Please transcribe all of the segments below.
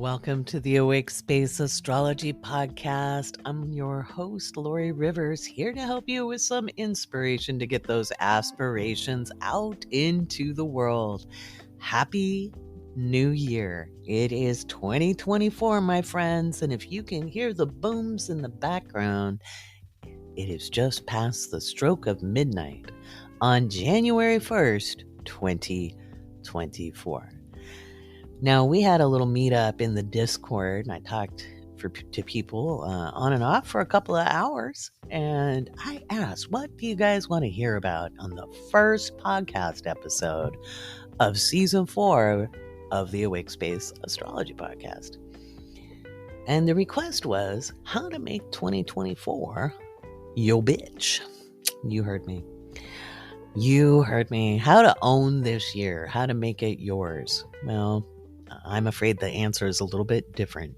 Welcome to the Awake Space Astrology Podcast. I'm your host, Laurie Rivers, here to help you with some inspiration to get those aspirations out into the world. Happy New Year. It is 2024, my friends, and if you can hear the booms in the background, it is just past the stroke of midnight on January 1st, 2024. Now, we had a little meetup in the Discord, and I talked to people on and off for a couple of hours, and I asked, what do you guys want to hear about on the first podcast episode of Season 4 of the Awake Space Astrology Podcast? And the request was how to make 2024 your bitch. You heard me. You heard me. How to own this year, how to make it yours. Well, I'm afraid the answer is a little bit different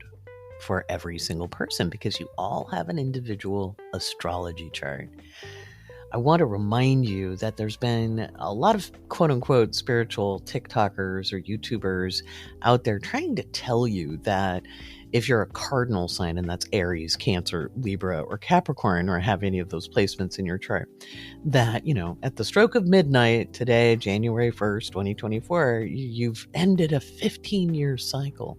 for every single person because you all have an individual astrology chart. I want to remind you that there's been a lot of quote-unquote spiritual TikTokers or YouTubers out there trying to tell you that if you're a cardinal sign, and that's Aries, Cancer, Libra, or Capricorn, or have any of those placements in your chart, that, at the stroke of midnight today, January 1st, 2024, you've ended a 15-year cycle.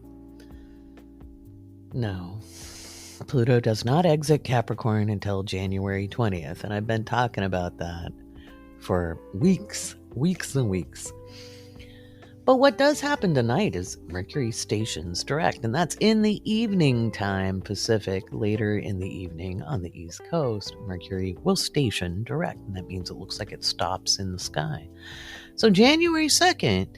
No. Pluto does not exit Capricorn until January 20th, and I've been talking about that for weeks and weeks. But what does happen tonight is Mercury stations direct, and that's in the evening time Pacific. Later in the evening on the East Coast, Mercury will station direct, and that means it looks like it stops in the sky. So January 2nd,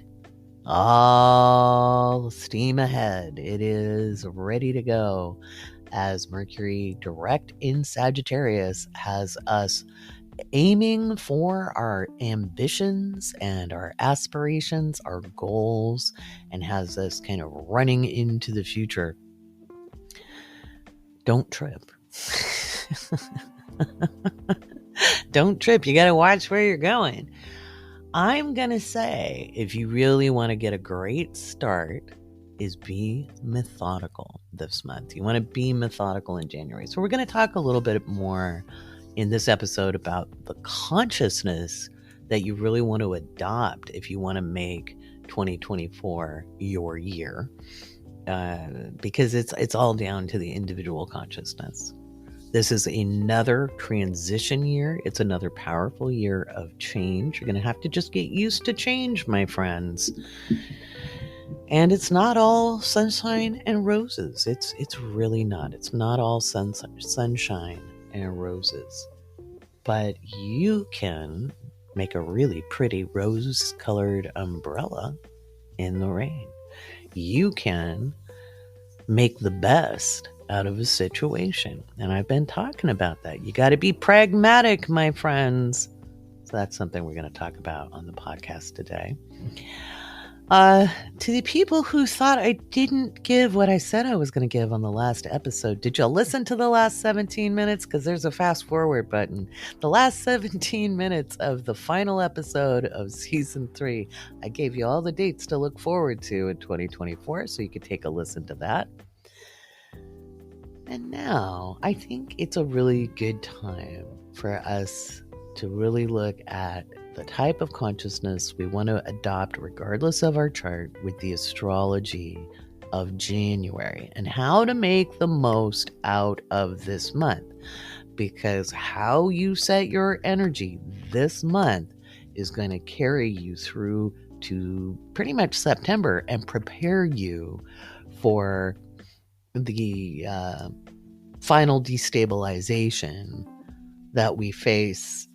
all steam ahead. It is ready to go as Mercury direct in Sagittarius has us aiming for our ambitions and our aspirations, our goals, and has us kind of running into the future. Don't trip. Don't trip. You got to watch where you're going. I'm going to say, if you really want to get a great start, is be methodical this month. You want to be methodical in January. So we're going to talk a little bit more in this episode about the consciousness that you really want to adopt if you want to make 2024 your year, because it's all down to the individual consciousness. This is another transition year. It's another powerful year of change. You're going to have to just get used to change, my friends. And it's not all sunshine and roses. It's really not. It's not all sunshine and roses, but you can make a really pretty rose-colored umbrella in the rain. You can make the best out of a situation, and I've been talking about that. You got to be pragmatic, my friends. So that's something we're going to talk about on the podcast today. To the people who thought I didn't give what I said I was going to give on the last episode, did you listen to the last 17 minutes? Because there's a fast forward button. The last 17 minutes of the final episode of season 3, I gave you all the dates to look forward to in 2024, so you could take a listen to that. And now I think it's a really good time for us to really look at the type of consciousness we want to adopt regardless of our chart with the astrology of January and how to make the most out of this month. Because how you set your energy this month is going to carry you through to pretty much September and prepare you for the final destabilization that we face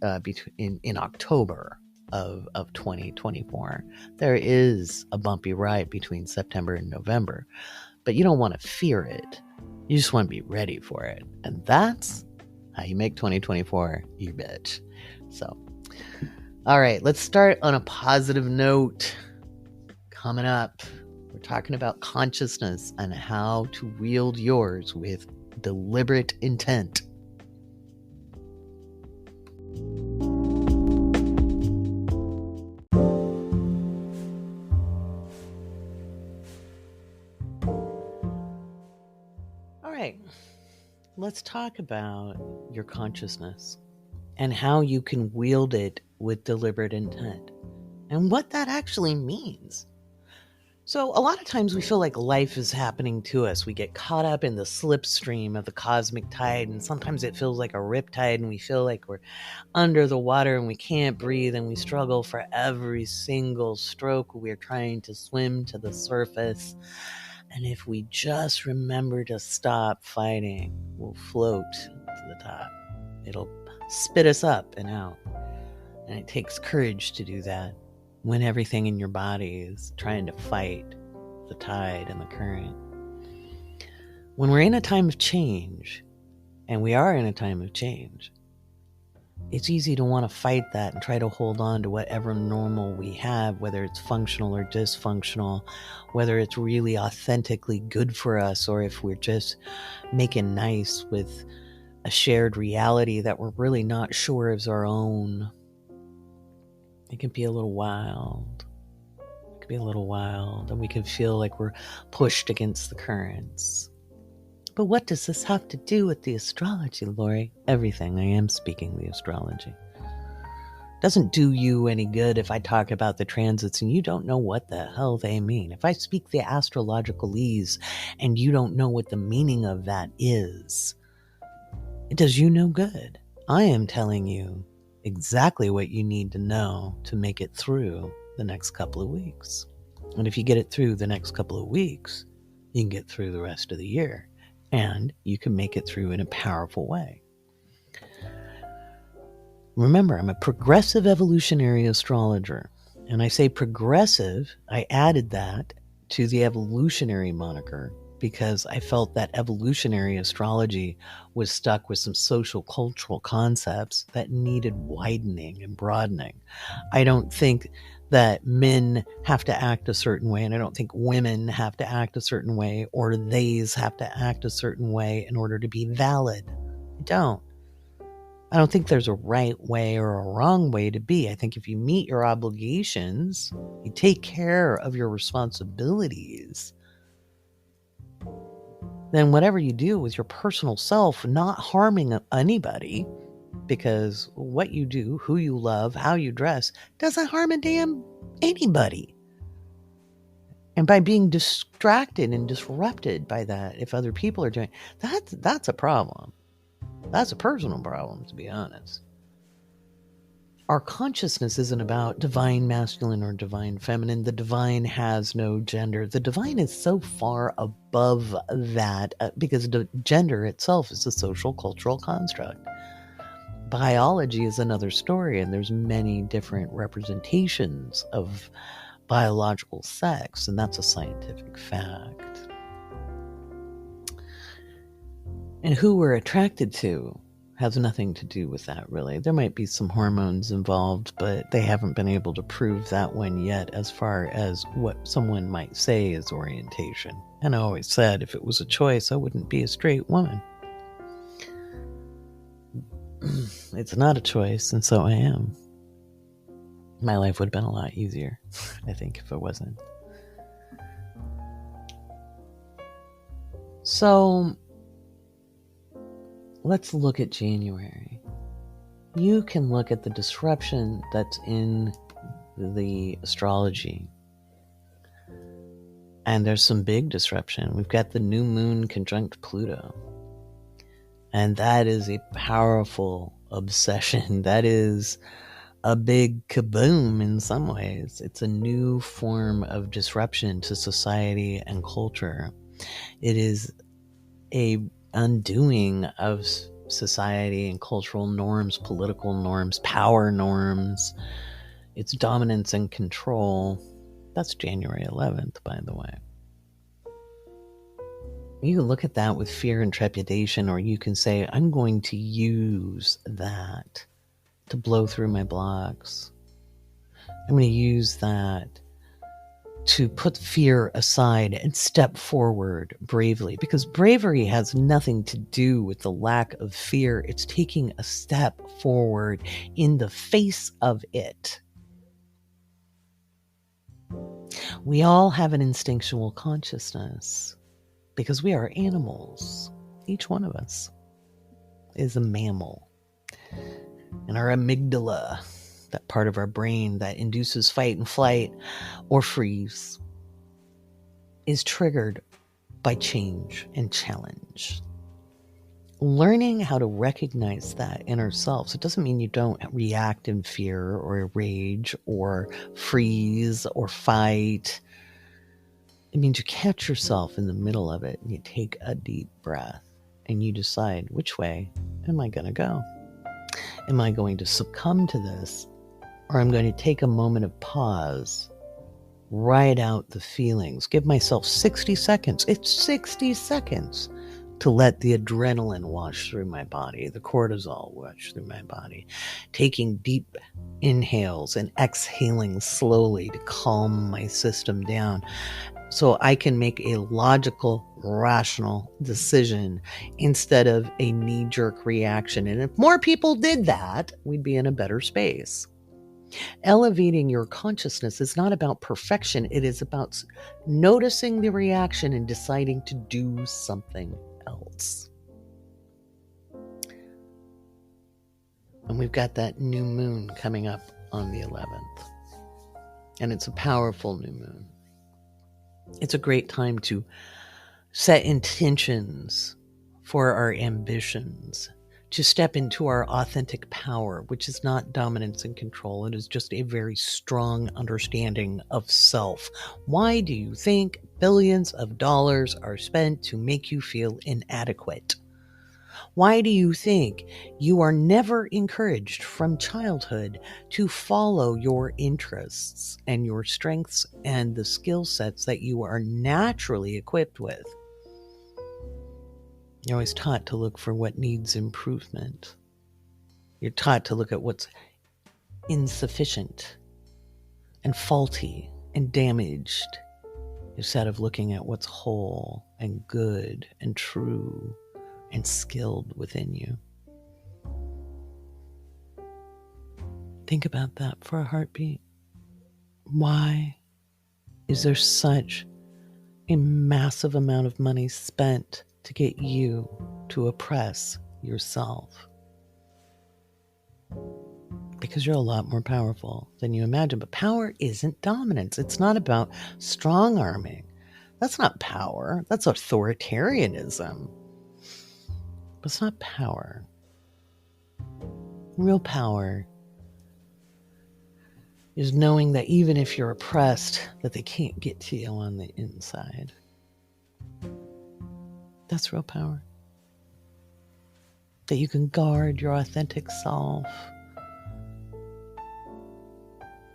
in October of 2024. There is a bumpy ride between September and November, but you don't want to fear it. You just want to be ready for it. And that's how you make 2024 your bitch. So, all right, let's start on a positive note. Coming up, we're talking about consciousness and how to wield yours with deliberate intent. let's talk about your consciousness and how you can wield it with deliberate intent and what that actually means. So a lot of times we feel like life is happening to us. We get caught up in the slipstream of the cosmic tide, and sometimes it feels like a riptide, and we feel like we're under the water and we can't breathe, and we struggle for every single stroke. We're trying to swim to the surface. And if we just remember to stop fighting, we'll float to the top. It'll spit us up and out. And it takes courage to do that when everything in your body is trying to fight the tide and the current. When we're in a time of change, and we are in a time of change, it's easy to want to fight that and try to hold on to whatever normal we have, whether it's functional or dysfunctional, whether it's really authentically good for us, or if we're just making nice with a shared reality that we're really not sure is our own. It can be a little wild. It can be a little wild, and we can feel like we're pushed against the currents. But what does this have to do with the astrology, Laurie? Everything. I am speaking the astrology. Doesn't do you any good if I talk about the transits and you don't know what the hell they mean. If I speak the astrologicalese and you don't know what the meaning of that is, it does you no good. I am telling you exactly what you need to know to make it through the next couple of weeks. And if you get it through the next couple of weeks, you can get through the rest of the year. And you can make it through in a powerful way. Remember, I'm a progressive evolutionary astrologer. And I say progressive, I added that to the evolutionary moniker because I felt that evolutionary astrology was stuck with some social cultural concepts that needed widening and broadening. I don't think that men have to act a certain way, and I don't think women have to act a certain way, or theys have to act a certain way in order to be valid. I don't think there's a right way or a wrong way to be. I think if you meet your obligations, you take care of your responsibilities, then whatever you do with your personal self, not harming anybody, because what you do, who you love, how you dress, doesn't harm a damn anybody. And by being distracted and disrupted by that, if other people are doing, that's a problem. That's a personal problem, to be honest. Our consciousness isn't about divine masculine or divine feminine. The divine has no gender. The divine is so far above that because the gender itself is a social cultural construct. Biology is another story, and there's many different representations of biological sex, and that's a scientific fact. And who we're attracted to has nothing to do with that, really. There might be some hormones involved, but they haven't been able to prove that one yet as far as what someone might say is orientation. And I always said if it was a choice, I wouldn't be a straight woman. It's not a choice, and so I am. My life would have been a lot easier, I think, if it wasn't. So, let's look at January. You can look at the disruption that's in the astrology. And there's some big disruption. We've got the new moon conjunct Pluto. And that is a powerful obsession. That is a big kaboom in some ways. It's a new form of disruption to society and culture. It is a undoing of society and cultural norms, political norms, power norms. It's dominance and control. That's January 11th, by the way. You can look at that with fear and trepidation, or you can say, I'm going to use that to blow through my blocks. I'm going to use that to put fear aside and step forward bravely, because bravery has nothing to do with the lack of fear. It's taking a step forward in the face of it. We all have an instinctual consciousness because we are animals, each one of us. is a mammal. And our amygdala, that part of our brain that induces fight and flight or freeze, is triggered by change and challenge. Learning how to recognize that in ourselves, it doesn't mean you don't react in fear or rage or freeze or fight. It means you catch yourself in the middle of it and you take a deep breath and you decide, which way am I going to go? Am I going to succumb to this, or I'm going to take a moment of pause, write out the feelings, give myself 60 seconds. It's 60 seconds to let the adrenaline wash through my body, the cortisol wash through my body, taking deep inhales and exhaling slowly to calm my system down so I can make a logical, rational decision instead of a knee-jerk reaction. And if more people did that, we'd be in a better space. Elevating your consciousness is not about perfection. It is about noticing the reaction and deciding to do something else. And we've got that new moon coming up on the 11th. And it's a powerful new moon. It's a great time to set intentions for our ambitions, to step into our authentic power, which is not dominance and control. It is just a very strong understanding of self. Why do you think billions of dollars are spent to make you feel inadequate? Why do you think you are never encouraged from childhood to follow your interests and your strengths and the skill sets that you are naturally equipped with? You're always taught to look for what needs improvement. You're taught to look at what's insufficient and faulty and damaged, instead of looking at what's whole and good and true and skilled within you. Think about that for a heartbeat. Why is there such a massive amount of money spent to get you to oppress yourself? Because you're a lot more powerful than you imagine. But power isn't dominance. It's not about strong arming. That's not power. That's authoritarianism. But it's not power. Real power is knowing that even if you're oppressed, that they can't get to you on the inside. That's real power. That you can guard your authentic self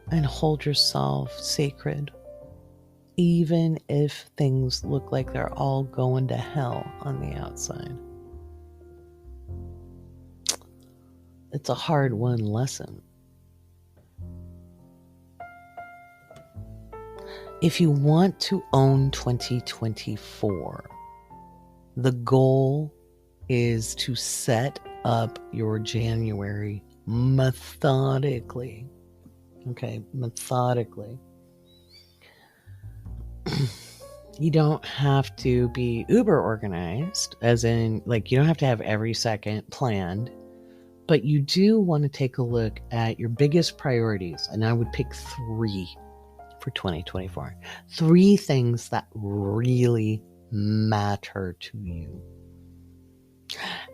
and hold yourself sacred, even if things look like they're all going to hell on the outside. It's a hard-won lesson. If you want to own 2024, the goal is to set up your January methodically. Okay, methodically. You don't have to be uber organized, as in, like, you don't have to have every second planned. But you do want to take a look at your biggest priorities. And I would pick 3 for 2024. 3 things that really matter to you.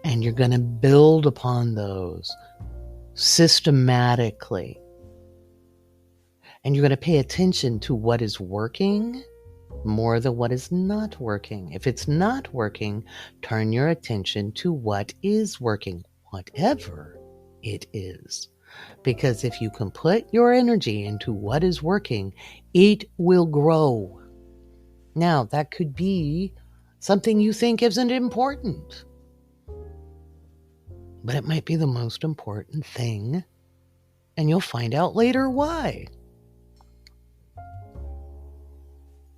And you're going to build upon those systematically. And you're going to pay attention to what is working more than what is not working. If it's not working, turn your attention to what is working. Whatever it is. Because if you can put your energy into what is working, it will grow. Now, that could be something you think isn't important. But it might be the most important thing, and you'll find out later why.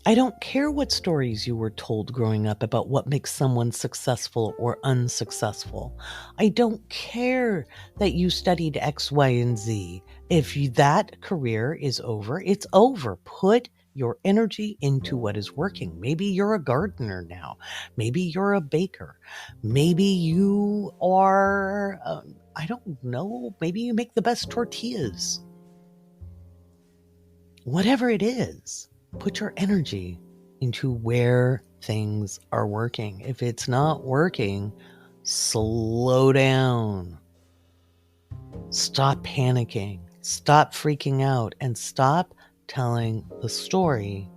I don't care what stories you were told growing up about what makes someone successful or unsuccessful. I don't care that you studied X, Y, and Z. If that career is over, it's over. Put your energy into what is working. Maybe you're a gardener now. Maybe you're a baker. Maybe you are, I don't know, maybe you make the best tortillas. Whatever it is, put your energy into where things are working. If it's not working, slow down. Stop panicking. Stop freaking out and stop telling the story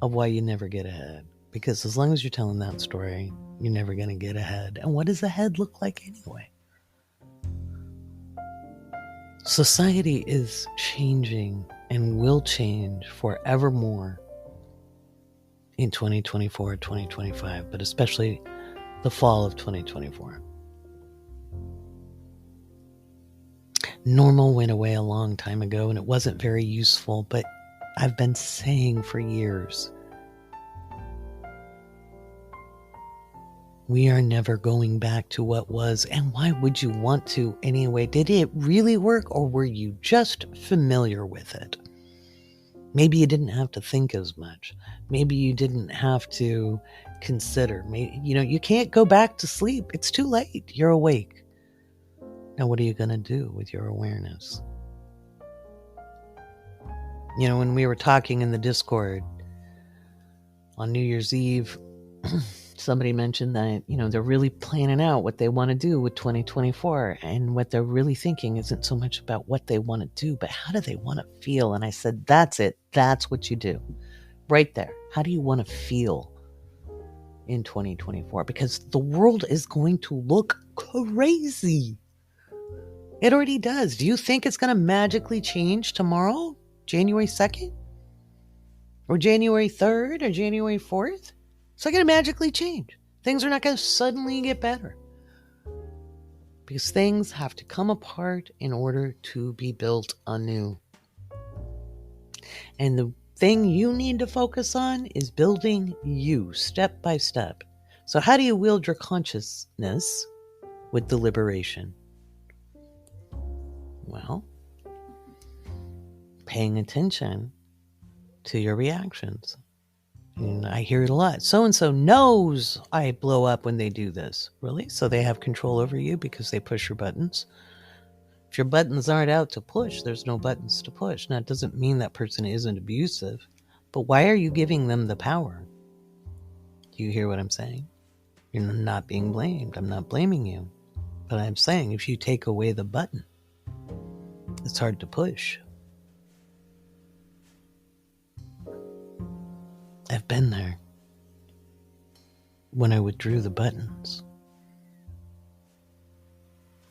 of why you never get ahead. Because as long as you're telling that story, you're never going to get ahead. And what does ahead look like anyway? Society is changing and will change forevermore in 2024, 2025, but especially the fall of 2024. Normal went away a long time ago and it wasn't very useful, but I've been saying for years, we are never going back to what was, and why would you want to anyway? Did it really work, or were you just familiar with it? Maybe you didn't have to think as much. Maybe you didn't have to consider. Maybe, you can't go back to sleep. It's too late. You're awake. Now, what are you going to do with your awareness? When we were talking in the Discord on New Year's Eve, somebody mentioned that, they're really planning out what they want to do with 2024. And what they're really thinking isn't so much about what they want to do, but how do they want to feel? And I said, that's it. That's what you do. Right there. How do you want to feel in 2024? Because the world is going to look crazy. It already does. Do you think it's going to magically change tomorrow, January 2nd? Or January 3rd or January 4th? It's not going to magically change. Things are not going to suddenly get better. Because things have to come apart in order to be built anew. And the thing you need to focus on is building you step by step. So how do you wield your consciousness with deliberation? Well, paying attention to your reactions. And I hear it a lot. So-and-so knows I blow up when they do this. Really? So they have control over you because they push your buttons? If your buttons aren't out to push, there's no buttons to push. Now, it doesn't mean that person isn't abusive, but why are you giving them the power? Do you hear what I'm saying? You're not being blamed. I'm not blaming you. But I'm saying if you take away the button, it's hard to push. I've been there when I withdrew the buttons.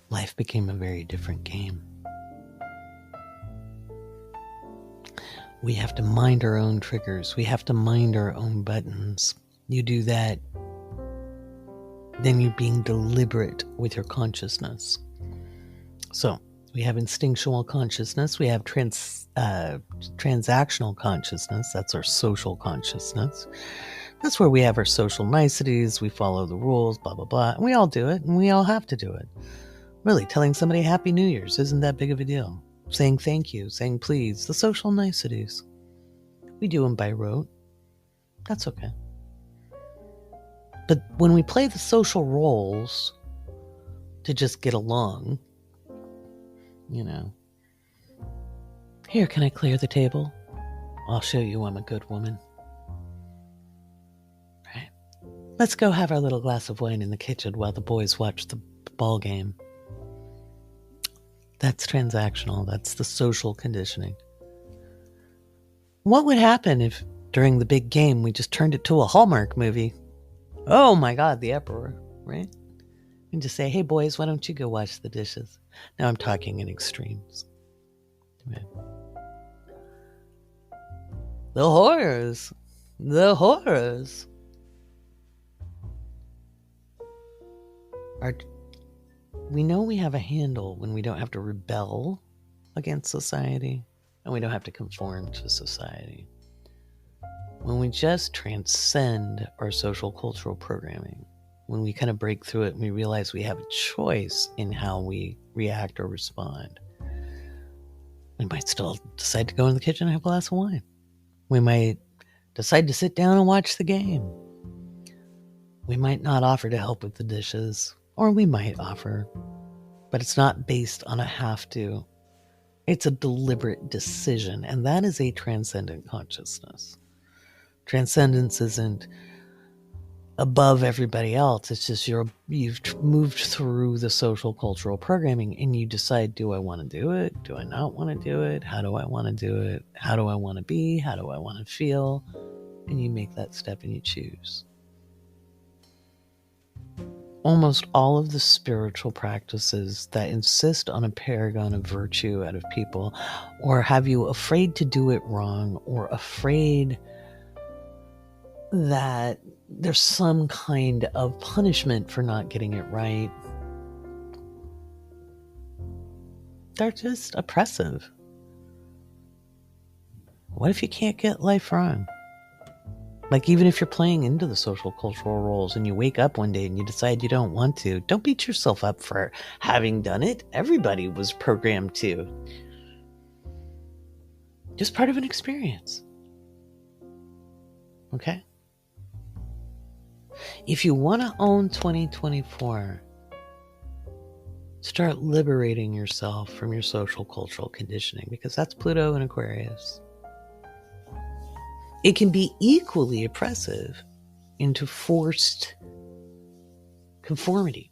Life became a very different game. We have to mind our own triggers. We have to mind our own buttons. You do that, then you're being deliberate with your consciousness. So, we have instinctual consciousness. We have transactional consciousness. That's our social consciousness. That's where we have our social niceties. We follow the rules, blah, blah, blah. And we all do it, and we all have to do it. Really, telling somebody Happy New Year's isn't that big of a deal. Saying thank you, saying please, the social niceties. We do them by rote. That's okay. But when we play the social roles to just get along, here, can I clear the table? I'll show you I'm a good woman. Right? Let's go have our little glass of wine in the kitchen while the boys watch the ball game. That's transactional. That's the social conditioning. What would happen if during the big game we just turned it to a Hallmark movie? Oh my God, the uproar, right? And just say, hey boys, why don't you go wash the dishes? Now I'm talking in extremes. Right? The horrors. We know we have a handle when we don't have to rebel against society and we don't have to conform to society. When we just transcend our social cultural programming, when we kind of break through it and we realize we have a choice in how we react or respond, we might still decide to go in the kitchen and have a glass of wine. We might decide to sit down and watch the game. We might not offer to help with the dishes, or we might offer, but it's not based on a have to. It's a deliberate decision, and that is a transcendent consciousness. Transcendence isn't above everybody else. It's just you've moved through the social cultural programming and you decide, do I want to do it? Do I not want to do it? How do I want to do it? How do I want to be? How do I want to feel? And you make that step and you choose. Almost all of the spiritual practices that insist on a paragon of virtue out of people, or have you afraid to do it wrong, or afraid that there's some kind of punishment for not getting it right, they're just oppressive. What if you can't get life wrong? Like, even if you're playing into the social cultural roles and you wake up one day and you decide you don't want to, don't beat yourself up for having done it. Everybody was programmed to. Just part of an experience. Okay? If you want to own 2024, start liberating yourself from your social cultural conditioning, because that's Pluto in Aquarius. It can be equally oppressive into forced conformity.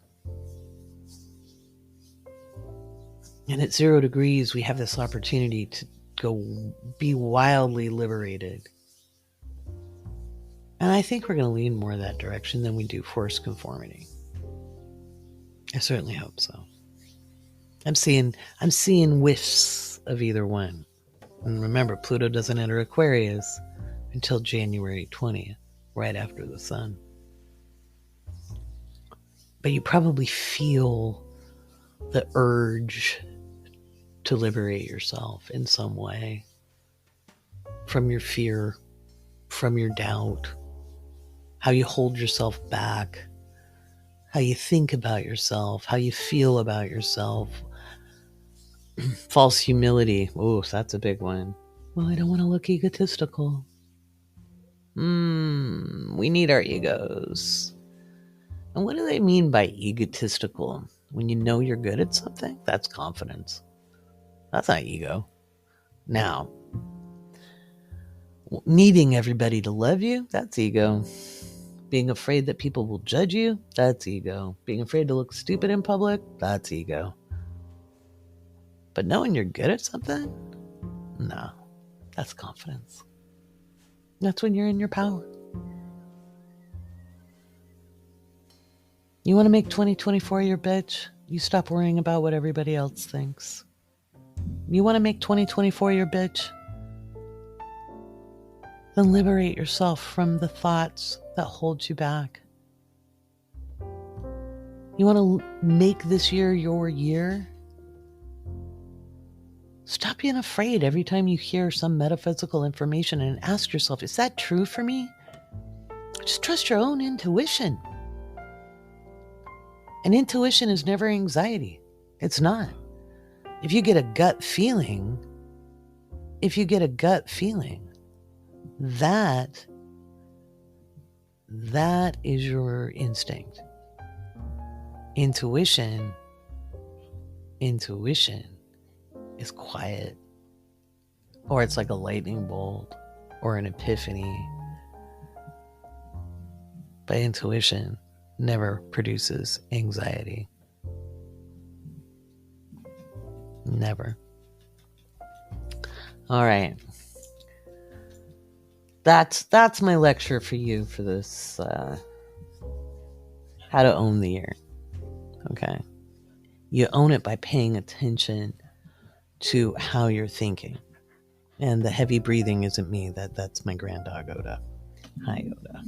And at 0 degrees, we have this opportunity to go be wildly liberated. And I think we're going to lean more that direction than we do forced conformity. I certainly hope so. I'm seeing whiffs of either one. And remember, Pluto doesn't enter Aquarius until January 20th, right after the sun. But you probably feel the urge to liberate yourself in some way from your fear, from your doubt, how you hold yourself back, how you think about yourself, how you feel about yourself. False humility. Oh, that's a big one. Well, I don't want to look egotistical. We need our egos. And what do they mean by egotistical? When you know you're good at something, that's confidence. That's not ego. Now, needing everybody to love you, that's ego. Being afraid that people will judge you, that's ego. Being afraid to look stupid in public, that's ego. But knowing you're good at something, no, that's confidence. That's when you're in your power. You want to make 2024 your bitch? You stop worrying about what everybody else thinks. You want to make 2024 your bitch? Then liberate yourself from the thoughts that hold you back. You want to make this year your year? Stop being afraid every time you hear some metaphysical information and ask yourself, is that true for me? Just trust your own intuition. And intuition is never anxiety. It's not. If you get a gut feeling, that is your instinct. Intuition is quiet, or it's like a lightning bolt or an epiphany. But intuition never produces anxiety. Never. All right. That's my lecture for you for this how to own the year. Okay. You own it by paying attention to how you're thinking. And the heavy breathing isn't me. That's my grand dog, Oda. Hi, Oda.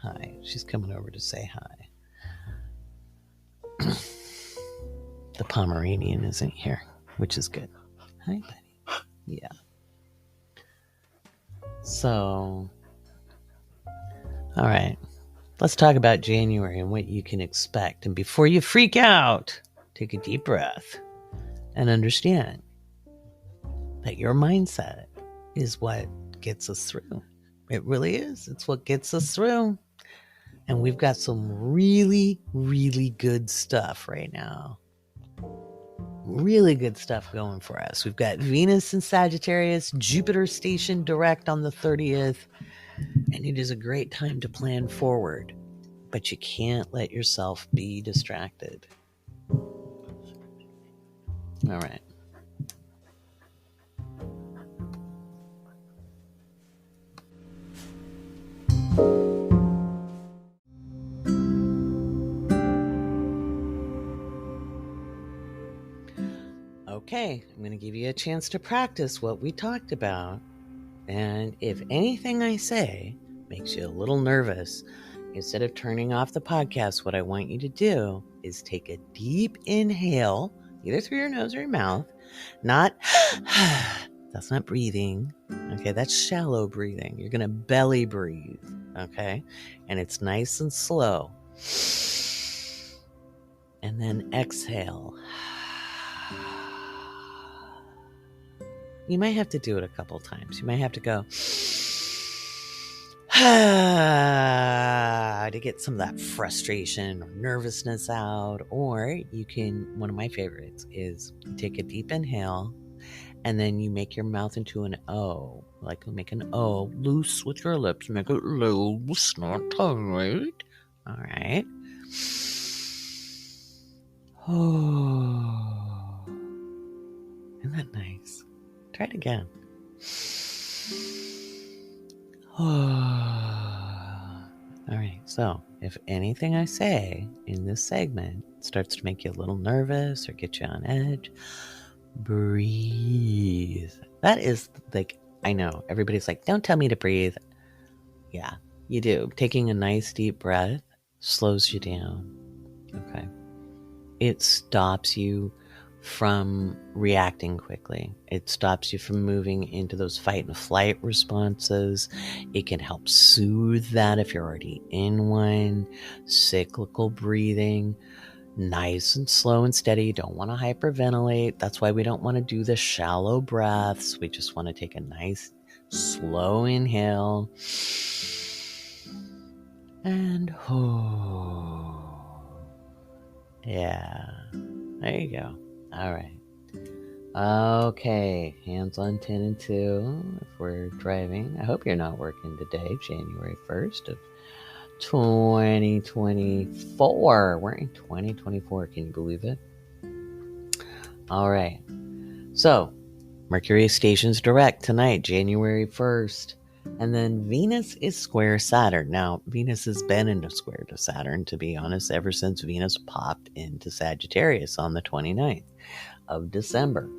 Hi. She's coming over to say hi. The Pomeranian isn't here, which is good. Hi, buddy. Yeah. So, all right. Let's talk about January and what you can expect. And before you freak out, take a deep breath and understand that your mindset is what what gets us through. It really is. It's what gets us through. And we've got some really, really good stuff right now. Really good stuff going for us. We've got Venus in Sagittarius, Jupiter stationed direct on the 30th, and it is a great time to plan forward. But you can't let yourself be distracted. All right. Okay, I'm going to give you a chance to practice what we talked about. And if anything I say makes you a little nervous, instead of turning off the podcast, what I want you to do is take a deep inhale, either through your nose or your mouth. That's not breathing. Okay, that's shallow breathing. You're going to belly breathe. Okay, and it's nice and slow. And then exhale. You might have to do it a couple times. You might have to go to get some of that frustration or nervousness out. Or you can, one of my favorites is you take a deep inhale and then you make your mouth into an O. Like make an O loose with your lips. Make it loose, not tight. All right. Oh, isn't that nice? Try it again. All right, so if anything I say in this segment starts to make you a little nervous or get you on edge, breathe. That is like, I know, everybody's like, don't tell me to breathe. Yeah, you do. Taking a nice deep breath slows you down. Okay. It stops you from reacting quickly. It stops you from moving into those fight and flight responses. It can help soothe that if you're already in one. Cyclical breathing, nice and slow and steady. You don't want to hyperventilate. That's why we don't want to do the shallow breaths. We just want to take a nice slow inhale and yeah, there you go. All right. Okay, hands on 10 and 2 if we're driving. I hope you're not working today, January 1st of 2024. We're in 2024. Can you believe it? All right. So, Mercury stations direct tonight, January 1st. And then Venus is square Saturn. Now, Venus has been in a square to Saturn, to be honest, ever since Venus popped into Sagittarius on the 29th of December.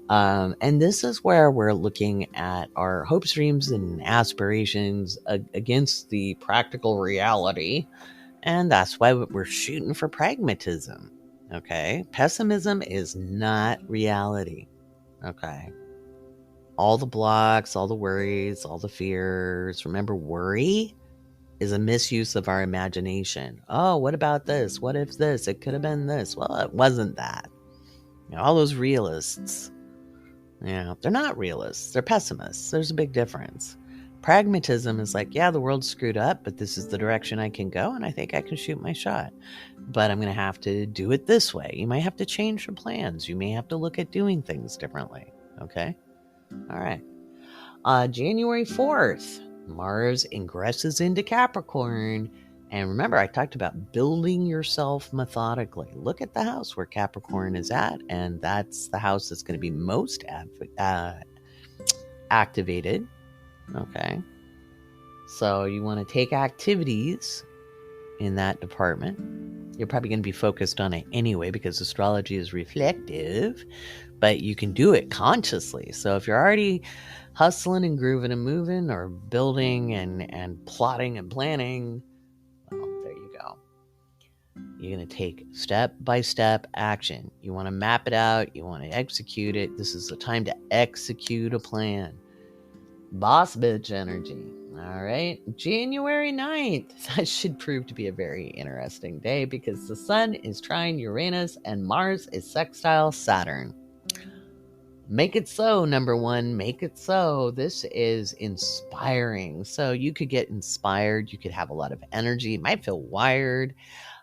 And this is where we're looking at our hopes, dreams, and aspirations against the practical reality. And that's why we're shooting for pragmatism. Okay? Pessimism is not reality. Okay? All the blocks, all the worries, all the fears. Remember, worry is a misuse of our imagination. Oh, what about this? What if this? It could have been this. Well, it wasn't that. You know, all those realists, they're not realists. They're pessimists. There's a big difference. Pragmatism is like, yeah, the world's screwed up, but this is the direction I can go, and I think I can shoot my shot. But I'm going to have to do it this way. You might have to change your plans. You may have to look at doing things differently. Okay? All right. January 4th, Mars ingresses into Capricorn. And remember, I talked about building yourself methodically. Look at the house where Capricorn is at, and that's the house that's going to be most activated. Okay. So you want to take activities in that department. You're probably going to be focused on it anyway because astrology is reflective, but you can do it consciously. So if you're already hustling and grooving and moving or building and plotting and planning, well, there you go. You're going to take step-by-step action. You want to map it out. You want to execute it. This is the time to execute a plan. Boss bitch energy. All right. January 9th. That should prove to be a very interesting day because the sun is trine Uranus and Mars is sextile Saturn. Make it so, number one, make it so. This is inspiring. So you could get inspired. You could have a lot of energy. You might feel wired.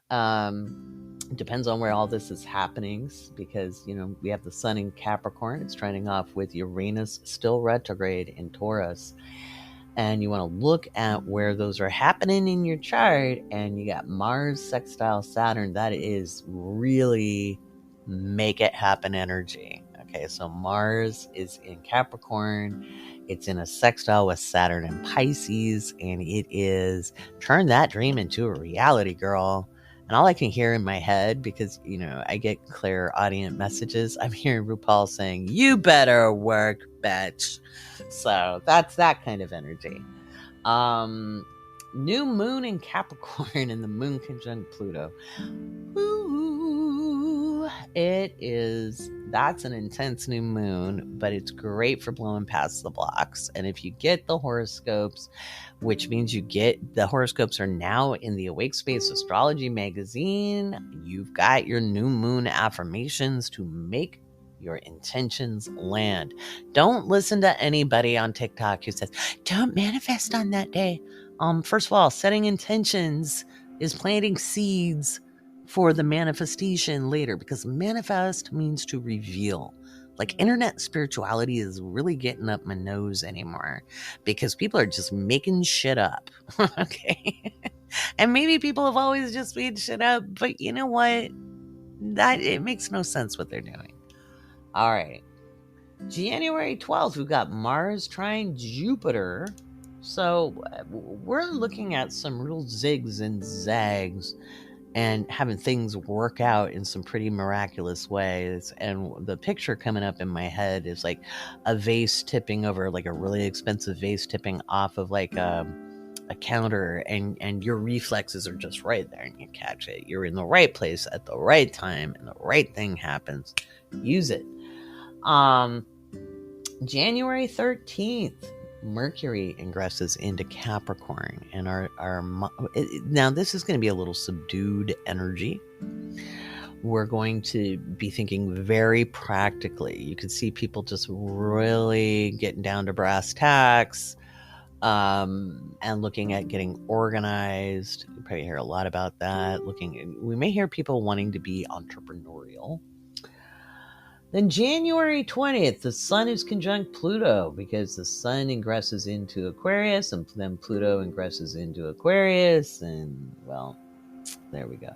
Depends on where all this is happening, because, we have the sun in Capricorn. It's trending off with Uranus still retrograde in Taurus. And you want to look at where those are happening in your chart. And you got Mars sextile Saturn. That is really make it happen energy. Okay, so Mars is in Capricorn. It's in a sextile with Saturn and Pisces. And it is turn that dream into a reality, girl. And all I can hear in my head, because, I get clairaudient messages, I'm hearing RuPaul saying, you better work, bitch. So that's that kind of energy. New moon in Capricorn and the moon conjunct Pluto. Ooh, that's an intense new moon, but it's great for blowing past the blocks. And if you get the horoscopes, which means the horoscopes are now in the Awake Space Astrology magazine, you've got your new moon affirmations to make your intentions land. Don't listen to anybody on TikTok who says, don't manifest on that day. First of all, setting intentions is planting seeds for the manifestation later, because manifest means to reveal. Like, internet spirituality is really getting up my nose anymore, because people are just making shit up. Okay. And maybe people have always just made shit up, but you know what? It makes no sense what they're doing. All right. January 12th, we've got Mars trine Jupiter. So we're looking at some real zigs and zags and having things work out in some pretty miraculous ways. And the picture coming up in my head is like a vase tipping over, like a really expensive vase tipping off of like a counter, and your reflexes are just right there and you catch it. You're in the right place at the right time and the right thing happens. Use it. January 13th, Mercury ingresses into Capricorn, and now this is going to be a little subdued energy. We're going to be thinking very practically. You can see people just really getting down to brass tacks, and looking at getting organized. You probably hear a lot about that. We may hear people wanting to be entrepreneurial. Then January 20th, the sun is conjunct Pluto, because the sun ingresses into Aquarius, and then Pluto ingresses into Aquarius, and, well, there we go.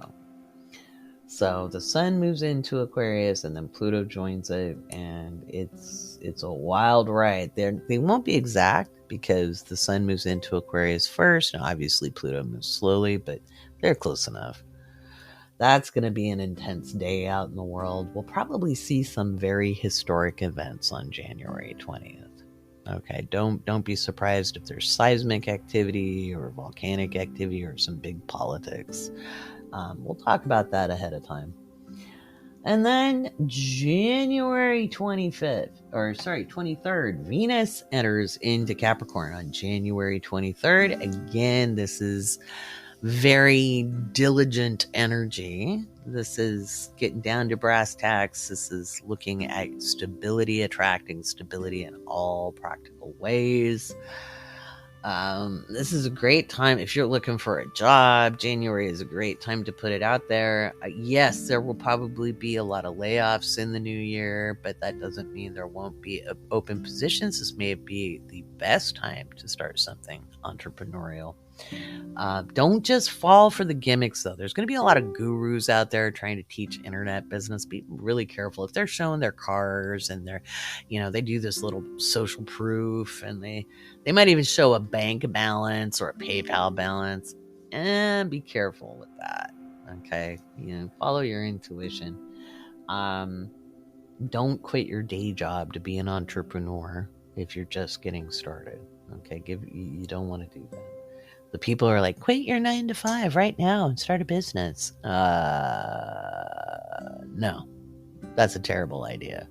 So the sun moves into Aquarius, and then Pluto joins it, and it's a wild ride. They won't be exact, because the sun moves into Aquarius first, and obviously Pluto moves slowly, but they're close enough. That's going to be an intense day out in the world. We'll probably see some very historic events on January 20th. Okay, don't be surprised if there's seismic activity or volcanic activity or some big politics. We'll talk about that ahead of time. And then January 23rd, Venus enters into Capricorn on January 23rd. Again, this is very diligent energy. This is getting down to brass tacks. This is looking at stability, attracting stability in all practical ways. This is a great time if you're looking for a job. January is a great time to put it out there. Yes, there will probably be a lot of layoffs in the new year, but that doesn't mean there won't be open positions. This may be the best time to start something entrepreneurial. Don't just fall for the gimmicks, though. There's going to be a lot of gurus out there trying to teach internet business. Be really careful. If they're showing their cars and they do this little social proof, and they might even show a bank balance or a PayPal balance. Be careful with that. Okay. Follow your intuition. Don't quit your day job to be an entrepreneur if you're just getting started. Okay. You don't want to do that. The people are like, quit your 9 to 5 right now and start a business. No, that's a terrible idea.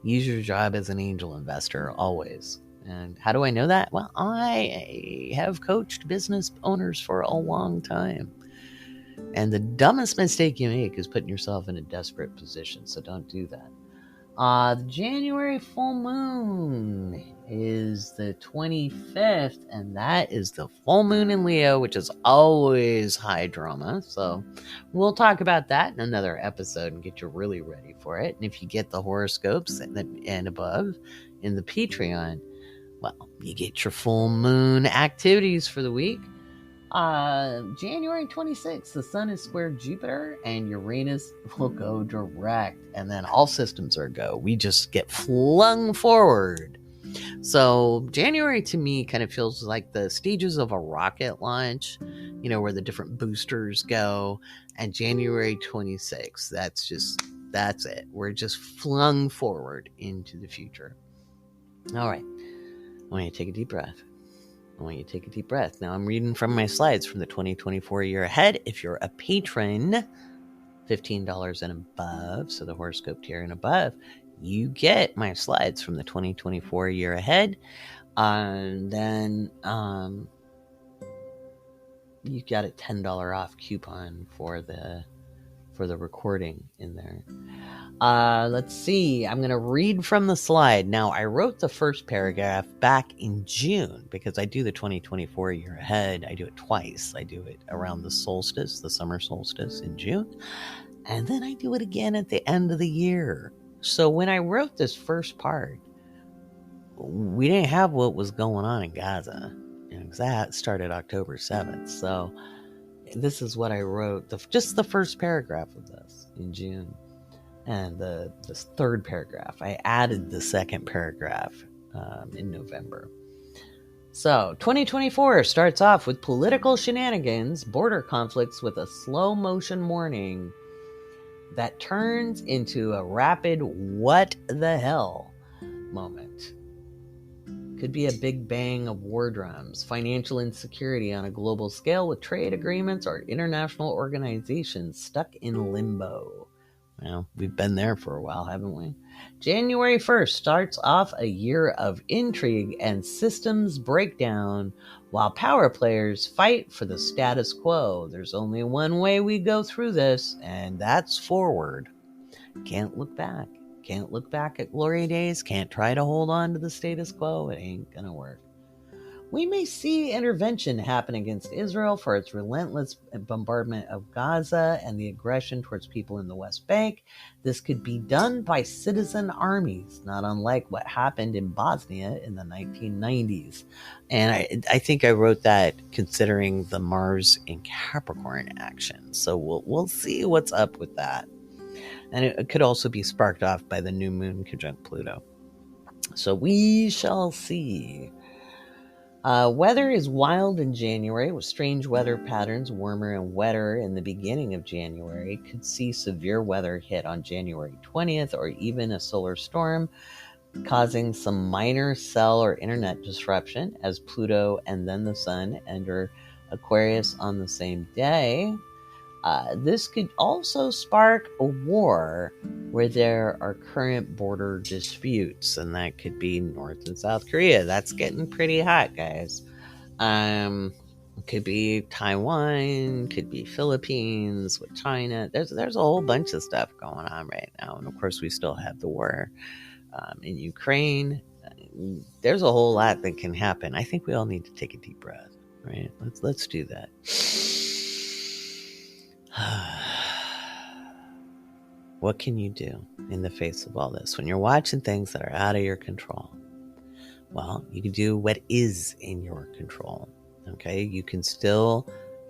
Use your job as an angel investor always. And how do I know that? Well, I have coached business owners for a long time. And the dumbest mistake you make is putting yourself in a desperate position. So don't do that. The January full moon is the 25th, and that is the full moon in Leo, which is always high drama. So we'll talk about that in another episode and get you really ready for it. And if you get the horoscopes and above in the Patreon, well, you get your full moon activities for the week. January 26th, the sun is square Jupiter and Uranus will go direct, and then all systems are go. We just get flung forward. So January to me kind of feels like the stages of a rocket launch, where the different boosters go. And January 26th, that's it. We're just flung forward into the future. All right. I want you to take a deep breath. Now, I'm reading from my slides from the 2024 year ahead. If you're a patron, $15 and above, so the horoscope tier and above, you get my slides from the 2024 year ahead. And then you got a $10 off coupon for the recording in there. Let's see. I'm going to read from the slide. Now, I wrote the first paragraph back in June because I do the 2024 year ahead. I do it twice. I do it around the solstice, the summer solstice in June. And then I do it again at the end of the year. So when I wrote this first part, we didn't have what was going on in Gaza. Because that started October 7th. So this is what I wrote, just the first paragraph of this in June. And the third paragraph, I added the second paragraph in November. So 2024 starts off with political shenanigans, border conflicts with a slow motion morning that turns into a rapid what the hell moment. Could be a big bang of war drums, financial insecurity on a global scale with trade agreements or international organizations stuck in limbo. Well, we've been there for a while, haven't we? January 1st starts off a year of intrigue and systems breakdown while power players fight for the status quo. There's only one way we go through this, and that's forward. Can't look back. Can't look back at glory days. Can't try to hold on to the status quo. It ain't gonna work. We may see intervention happen against Israel for its relentless bombardment of Gaza and the aggression towards people in the West Bank. This could be done by citizen armies, not unlike what happened in Bosnia in the 1990s. And I think I wrote that considering the Mars in Capricorn action. So we'll see what's up with that. And it could also be sparked off by the new moon conjunct Pluto. So we shall see. Weather is wild in January with strange weather patterns, warmer and wetter in the beginning of January. Could see severe weather hit on January 20th or even a solar storm, causing some minor cell or internet disruption as Pluto and then the Sun enter Aquarius on the same day. This could also spark a war where there are current border disputes, and that could be North and South Korea. That's getting pretty hot, guys. Could be Taiwan, could be Philippines with China. There's a whole bunch of stuff going on right now, and of course we still have the war in Ukraine. There's a whole lot that can happen. I think we all need to take a deep breath, right? Let's do that. What can you do in the face of all this when you're watching things that are out of your control? Well, you can do what is in your control. Okay, you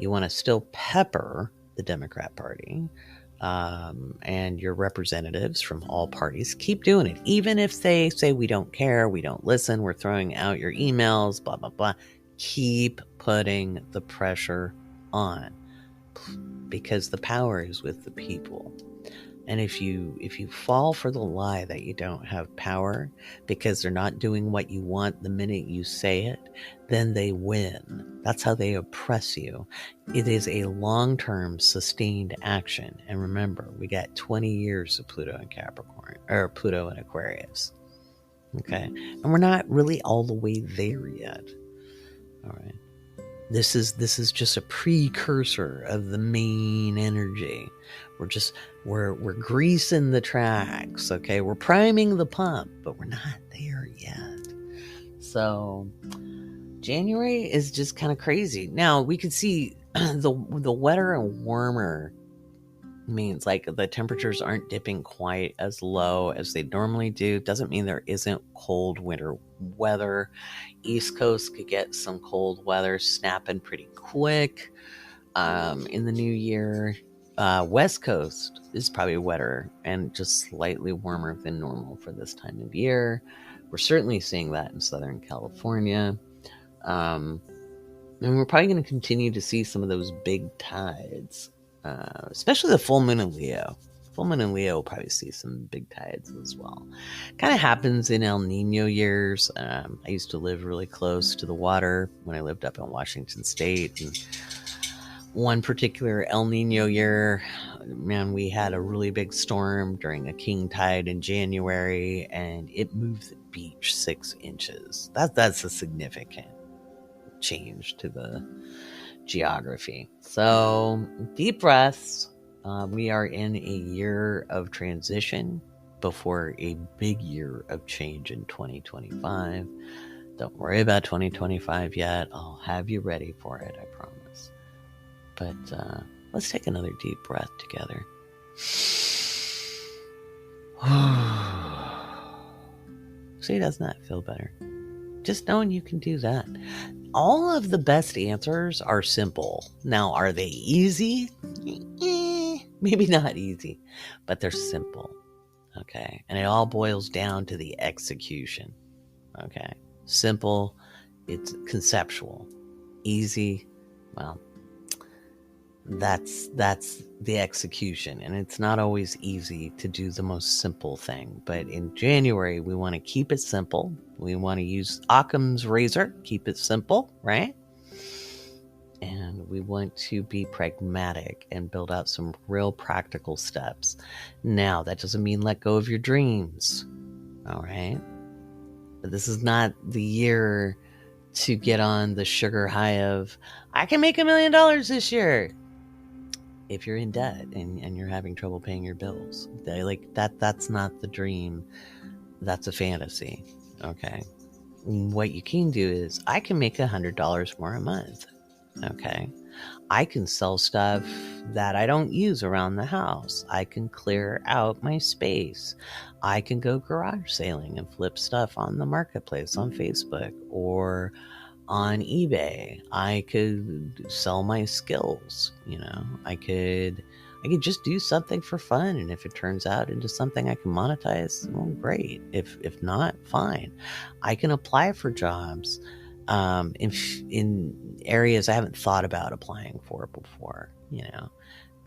want to still pepper the Democrat Party and your representatives from all parties. Keep doing it, even if they say we don't care, we don't listen, we're throwing out your emails, blah blah blah. Keep putting the pressure on, because the power is with the people. And if you fall for the lie that you don't have power because they're not doing what you want the minute you say it, then they win. That's how they oppress you. It is a long-term sustained action. And remember, we got 20 years of Pluto in Capricorn, or Pluto in Aquarius. Okay? And we're not really all the way there yet. All right. This is just a precursor of the main energy. We're greasing the tracks, okay? We're priming the pump, but we're not there yet. So January is just kind of crazy. Now we could see the wetter and warmer means like the temperatures aren't dipping quite as low as they normally do. Doesn't mean there isn't cold winter weather. East Coast could get some cold weather snapping pretty quick in the new year. West Coast is probably wetter and just slightly warmer than normal for this time of year. We're certainly seeing that in Southern California. And we're probably going to continue to see some of those big tides, especially the full moon in Leo. Full moon in Leo will probably see some big tides as well. Kind of happens in El Nino years. I used to live really close to the water when I lived up in Washington State. And one particular El Nino year, man, we had a really big storm during a king tide in January, and it moved the beach 6 inches. That's a significant change to the geography. So deep breaths. We are in a year of transition before a big year of change in 2025. Don't worry about 2025 yet. I'll have you ready for it, I promise. But let's take another deep breath together. See, doesn't that feel better? Just knowing you can do that. All of the best answers are simple. Now, are they easy? Maybe not easy, but they're simple. Okay. And it all boils down to the execution. Okay. Simple. It's conceptual. Easy. Well, that's the execution, and it's not always easy to do the most simple thing. But in January, we want to keep it simple. We want to use Occam's razor, keep it simple, right? And we want to be pragmatic and build out some real practical steps. Now, that doesn't mean let go of your dreams, all right? But this is not the year to get on the sugar high of, I can make $1 million this year. If you're in debt and you're having trouble paying your bills, that's not the dream. That's a fantasy. Okay. What you can do is, I can make $100 more a month. Okay. I can sell stuff that I don't use around the house. I can clear out my space. I can go garage sailing and flip stuff on the marketplace on Facebook or on eBay. I could sell my skills, I could just do something for fun, and if it turns out into something I can monetize, well, great. If not, fine. I can apply for jobs in areas I haven't thought about applying for before,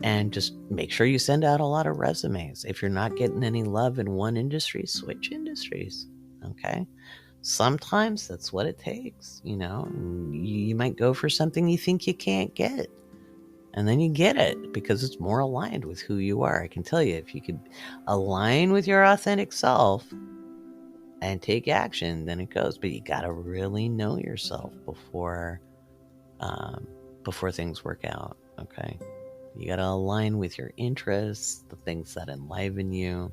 and just make sure you send out a lot of resumes. If you're not getting any love in one industry, switch industries. Okay. Sometimes that's what it takes, You might go for something you think you can't get, and then you get it because it's more aligned with who you are. I can tell you, if you could align with your authentic self and take action, then it goes. But you got to really know yourself before things work out, okay? You got to align with your interests, the things that enliven you,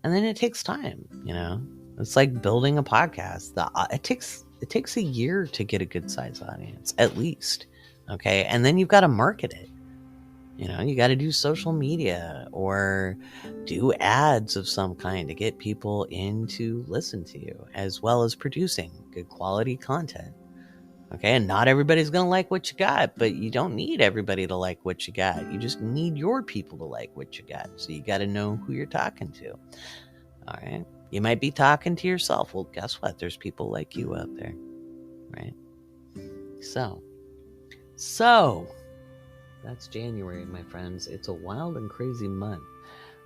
and then it takes time, It's like building a podcast. It takes a year to get a good size audience, at least. Okay. And then you've got to market it. You got to do social media or do ads of some kind to get people in to listen to you, as well as producing good quality content. Okay. And not everybody's going to like what you got, but you don't need everybody to like what you got. You just need your people to like what you got. So you got to know who you're talking to. All right. You might be talking to yourself. Well, guess what? There's people like you out there, right? So that's January, my friends. It's a wild and crazy month,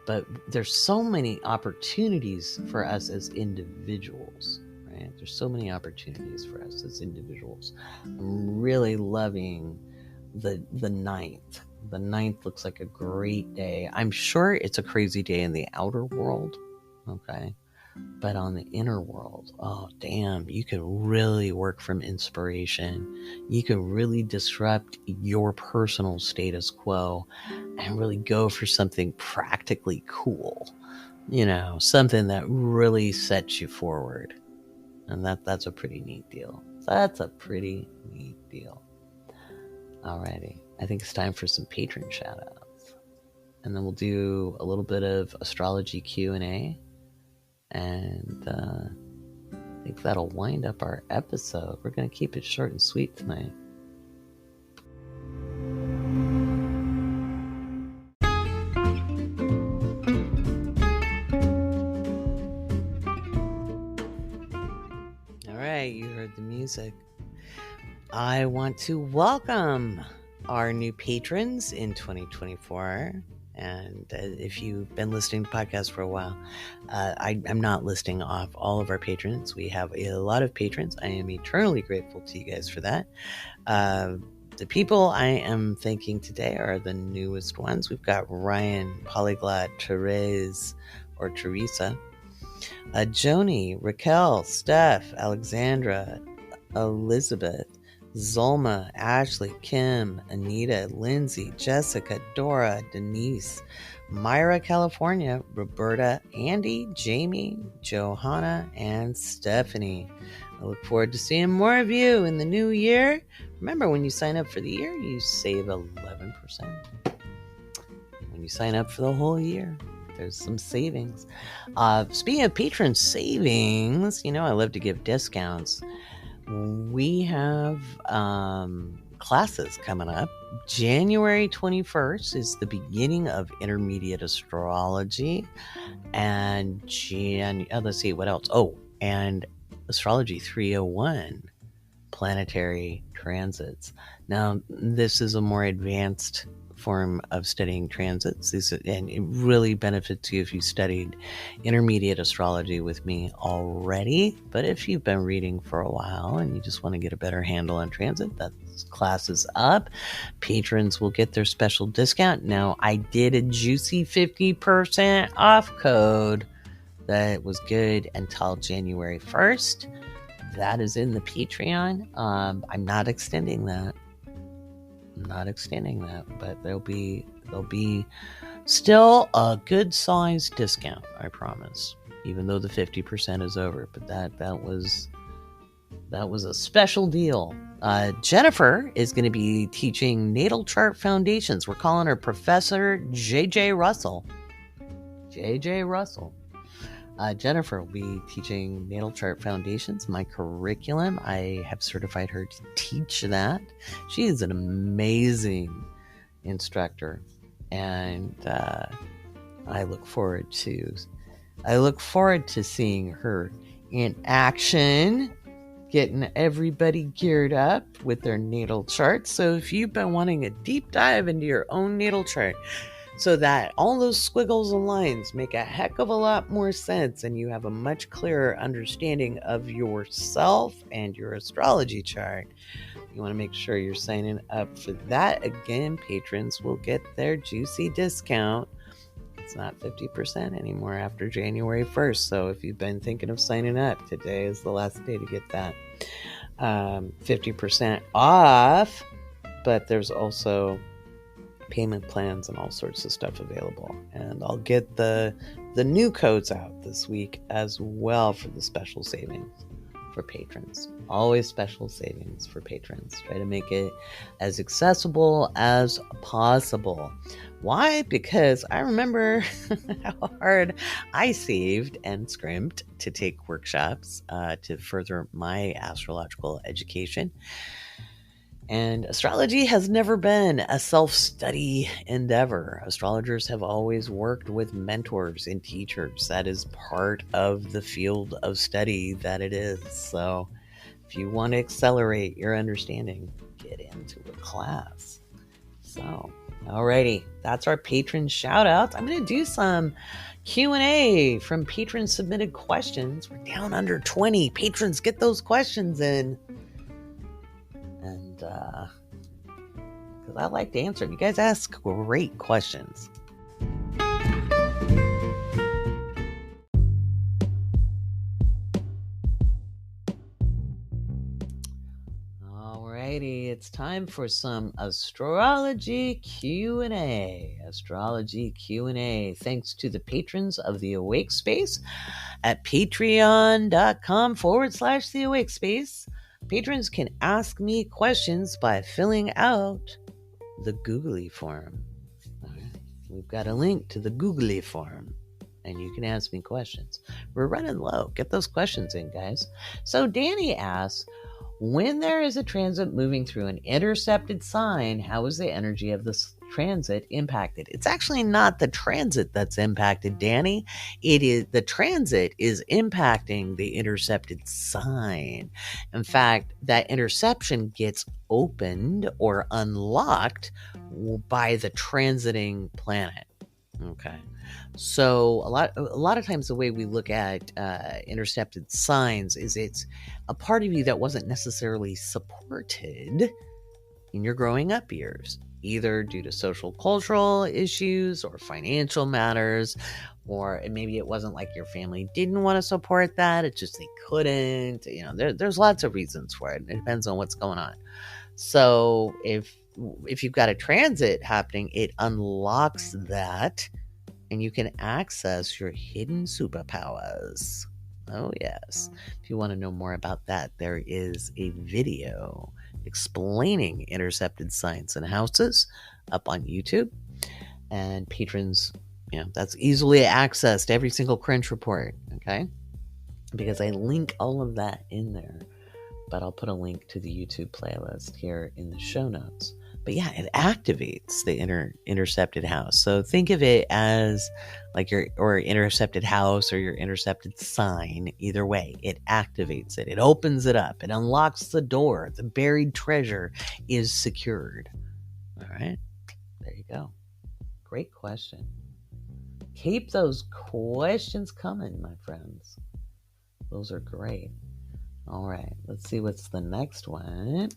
but there's so many opportunities for us as individuals, right? There's so many opportunities for us as individuals. I'm really loving the 9th. The 9th looks like a great day. I'm sure it's a crazy day in the outer world. Okay. But on the inner world, oh damn, you could really work from inspiration. You could really disrupt your personal status quo and really go for something practically cool. Something that really sets you forward. And that's a pretty neat deal. That's a pretty neat deal. Alrighty, I think it's time for some patron shoutouts. And then we'll do a little bit of astrology Q&A. And I think that'll wind up our episode. We're going to keep it short and sweet tonight. All right, you heard the music. I want to welcome our new patrons in 2024. And if you've been listening to podcasts for a while, I'm not listing off all of our patrons. We have a lot of patrons. I am eternally grateful to you guys for that. The people I am thanking today are the newest ones. We've got Ryan, Polyglot, Therese, or Teresa, Joni, Raquel, Steph, Alexandra, Elizabeth, Zulma, Ashley, Kim, Anita, Lindsay, Jessica, Dora, Denise, Myra, California, Roberta, Andy, Jamie, Johanna, and Stephanie. I look forward to seeing more of you in the new year. Remember, when you sign up for the year, you save 11%. When you sign up for the whole year, there's some savings. Speaking of patron savings, I love to give discounts. We have classes coming up. January 21st is the beginning of intermediate astrology. And let's see, what else? Oh, and astrology 301, planetary transits. Now, this is a more advanced form of studying transits, and it really benefits you if you studied intermediate astrology with me already. But if you've been reading for a while and you just want to get a better handle on transit, that class is up. Patrons will get their special discount. Now, I did a juicy 50% off code that was good until January 1st. That is in the Patreon. I'm not extending that. But there'll be still a good sized discount, I promise, even though the 50% is over. But that was a special deal. Jennifer is going to be teaching natal chart foundations. We're calling her Professor JJ Russell. Jennifer will be teaching natal chart foundations, my curriculum. I have certified her to teach that. She is an amazing instructor, and I look forward to seeing her in action, getting everybody geared up with their natal charts. So if you've been wanting a deep dive into your own natal chart, so that all those squiggles and lines make a heck of a lot more sense and you have a much clearer understanding of yourself and your astrology chart, you want to make sure you're signing up for that. Again, patrons will get their juicy discount. It's not 50% anymore after January 1st. So if you've been thinking of signing up, today is the last day to get that 50% off. But there's also payment plans and all sorts of stuff available, and I'll get the new codes out this week as well for the special savings for patrons. Always special savings for patrons. Try to make it as accessible as possible. Why? Because I remember how hard I saved and scrimped to take workshops to further my astrological education. And astrology has never been a self-study endeavor. Astrologers have always worked with mentors and teachers. That is part of the field of study that it is. So if you want to accelerate your understanding, get into a class. So, alrighty, that's our patron shout-outs. I'm going to do some Q&A from patron submitted questions. We're down under 20. Patrons, get those questions in. And because I like to answer them. You guys ask great questions. righty, it's time for some astrology Q&A. Astrology Q&A. Thanks to the patrons of the Awake Space at patreon.com/the Awake Space. Patrons can ask me questions by filling out the Googly form. All right. We've got a link to the Googly form, and you can ask me questions. We're running low. Get those questions in, guys. So Danny asks, when there is a transit moving through an intercepted sign, how is the energy of this transit impacted? It's actually not the transit that's impacted, Danny. It is the transit is impacting the intercepted sign. In fact, that interception gets opened or unlocked by the transiting planet. Okay. So a lot of times the way we look at intercepted signs is it's a part of you that wasn't necessarily supported in your growing up years, either due to social cultural issues or financial matters, or maybe it wasn't like your family didn't want to support that, it's just they couldn't. There's lots of reasons for it. It depends on what's going on. So if you've got a transit happening, it unlocks that, and you can access your hidden superpowers. Oh, yes. If you want to know more about that, there is a video explaining intercepted signs and houses up on YouTube. And patrons, that's easily accessed, every single crunch report, okay? Because I link all of that in there. But I'll put a link to the YouTube playlist here in the show notes. But yeah, it activates the intercepted house. So think of it as like your intercepted house or your intercepted sign. Either way, it activates it. It opens it up. It unlocks the door. The buried treasure is secured. All right. There you go. Great question. Keep those questions coming, my friends. Those are great. All right. Let's see what's the next one.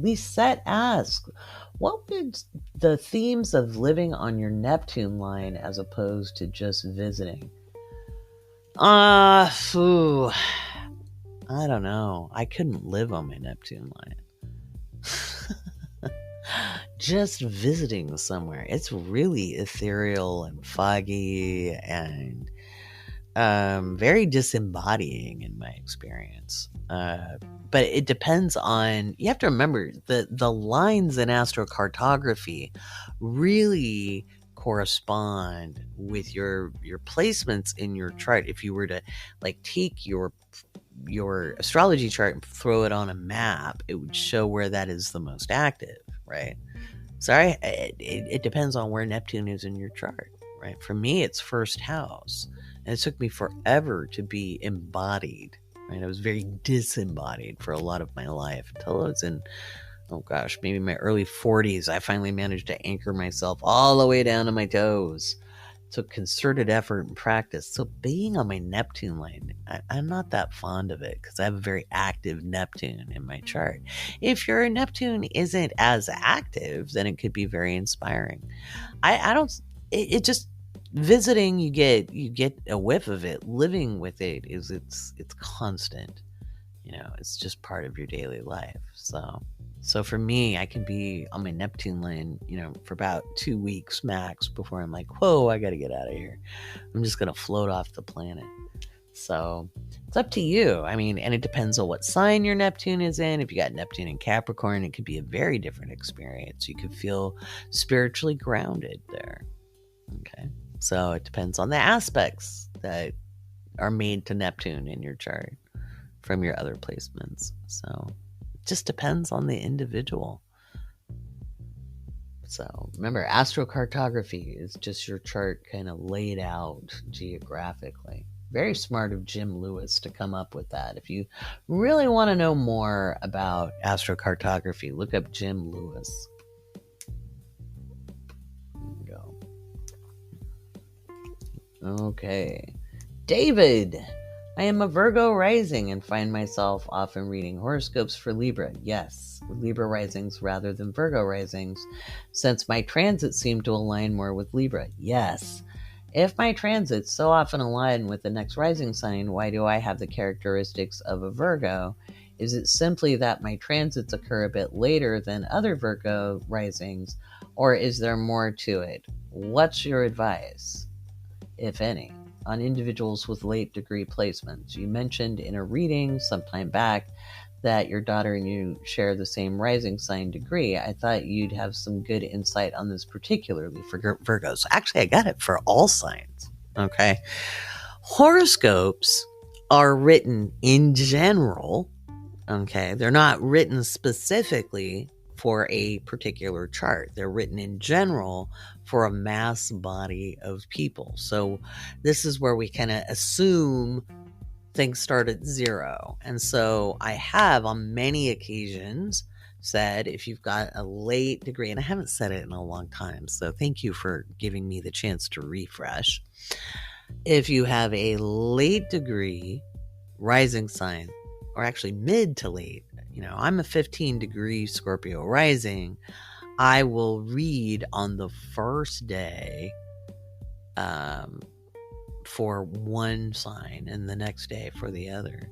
Lisette asks, what would the themes of living on your Neptune line as opposed to just visiting? I don't know. I couldn't live on my Neptune line. Just visiting somewhere. It's really ethereal and foggy and very disembodying in my experience. But it depends on, you have to remember the lines in astrocartography really correspond with your placements in your chart. If you were to take your astrology chart and throw it on a map, it would show where that is the most active, right? Sorry, it depends on where Neptune is in your chart, right? For me, it's first house. And it took me forever to be embodied, right? I was very disembodied for a lot of my life until I was in, maybe my early 40s. I finally managed to anchor myself all the way down to my toes. It took concerted effort and practice. So being on my Neptune line, I'm not that fond of it because I have a very active Neptune in my chart. If your Neptune isn't as active, then it could be very inspiring. It just... Visiting, you get a whiff of it. Living with it it's constant. It's just part of your daily life. So for me, I can be on my Neptune line, for about 2 weeks max before I'm like, whoa, I got to get out of here. I'm just gonna float off the planet. So it's up to you. And it depends on what sign your Neptune is in. If you got Neptune in Capricorn, it could be a very different experience. You could feel spiritually grounded there. Okay. So it depends on the aspects that are made to Neptune in your chart from your other placements. So it just depends on the individual. So remember, astrocartography is just your chart kind of laid out geographically. Very smart of Jim Lewis to come up with that. If you really want to know more about astrocartography, look up Jim Lewis. Okay. David, I am a Virgo rising and find myself often reading horoscopes for Libra. Yes, Libra risings rather than Virgo risings, since my transits seem to align more with Libra. Yes. If my transits so often align with the next rising sign, why do I have the characteristics of a Virgo? Is it simply that my transits occur a bit later than other Virgo risings, or is there more to it? What's your advice, if any, on individuals with late degree placements? You mentioned in a reading sometime back that your daughter and you share the same rising sign degree. I thought you'd have some good insight on this, particularly for Virgos. Actually, I got it for all signs. Okay. Horoscopes are written in general. Okay. They're not written specifically for a particular chart. They're written in general for a mass body of people. So this is where we kind of assume things start at zero. And so I have on many occasions said, if you've got a late degree, and I haven't said it in a long time, so thank you for giving me the chance to refresh. If you have a late degree rising sign, or actually mid to late, I'm a 15 degree Scorpio rising, I will read on the first day for one sign and the next day for the other,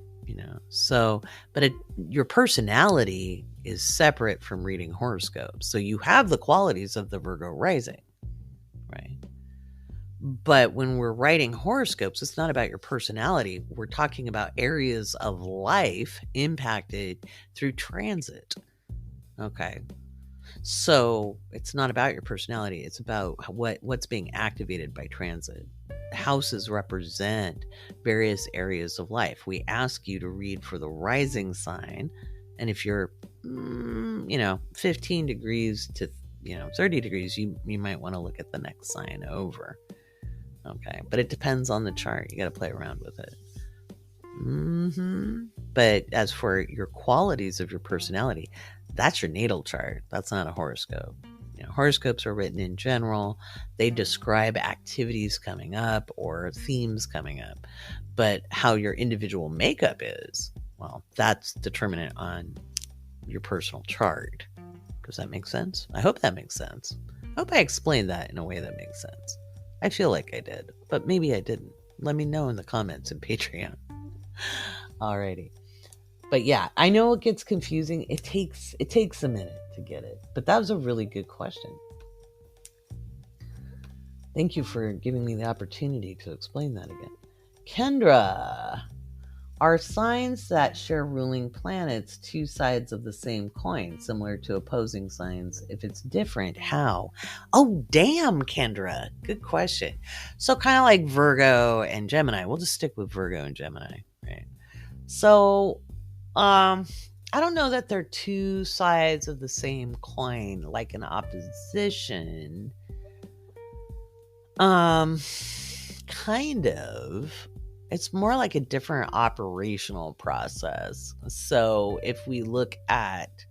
so, but your personality is separate from reading horoscopes. So you have the qualities of the Virgo rising, right? But when we're writing horoscopes, it's not about your personality. We're talking about areas of life impacted through transit. Okay. So it's not about your personality. It's about what's being activated by transit. Houses represent various areas of life. We ask you to read for the rising sign. And if you're, 15 degrees to, 30 degrees, you might want to look at the next sign over. Okay. But it depends on the chart. You got to play around with it. But as for your qualities of your personality, that's your natal chart. That's not a horoscope. Horoscopes are written in general. They describe activities coming up or themes coming up. But how your individual makeup is, well, that's determinant on your personal chart. Does that make sense? I hope that makes sense. I hope I explained that in a way that makes sense. I feel like I did, but maybe I didn't. Let me know in the comments in Patreon. Alrighty. But yeah, I know it gets confusing. It takes a minute to get it. But that was a really good question. Thank you for giving me the opportunity to explain that again. Kendra, are signs that share ruling planets two sides of the same coin, similar to opposing signs? If it's different, how? Oh, damn, Kendra. Good question. So kind of like Virgo and Gemini. We'll just stick with Virgo and Gemini, right? So, I don't know that they're two sides of the same coin, like an opposition. Kind of. It's more like a different operational process. So if we look at,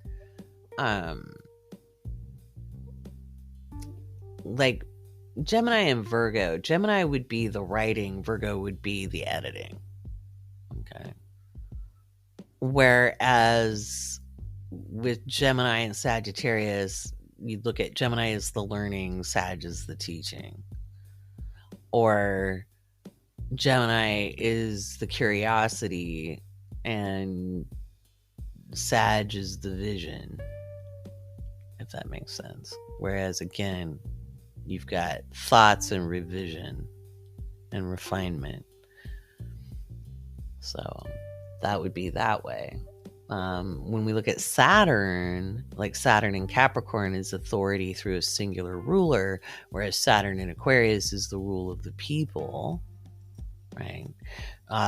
like Gemini and Virgo, Gemini would be the writing, Virgo would be the editing. Okay. Whereas with Gemini and Sagittarius, you look at Gemini as the learning, Sag is the teaching. Or Gemini is the curiosity and Sag is the vision, if that makes sense. Whereas again, you've got thoughts and revision and refinement. So that would be that way. When we look at Saturn, like Saturn in Capricorn is authority through a singular ruler, whereas Saturn in Aquarius is the rule of the people, right?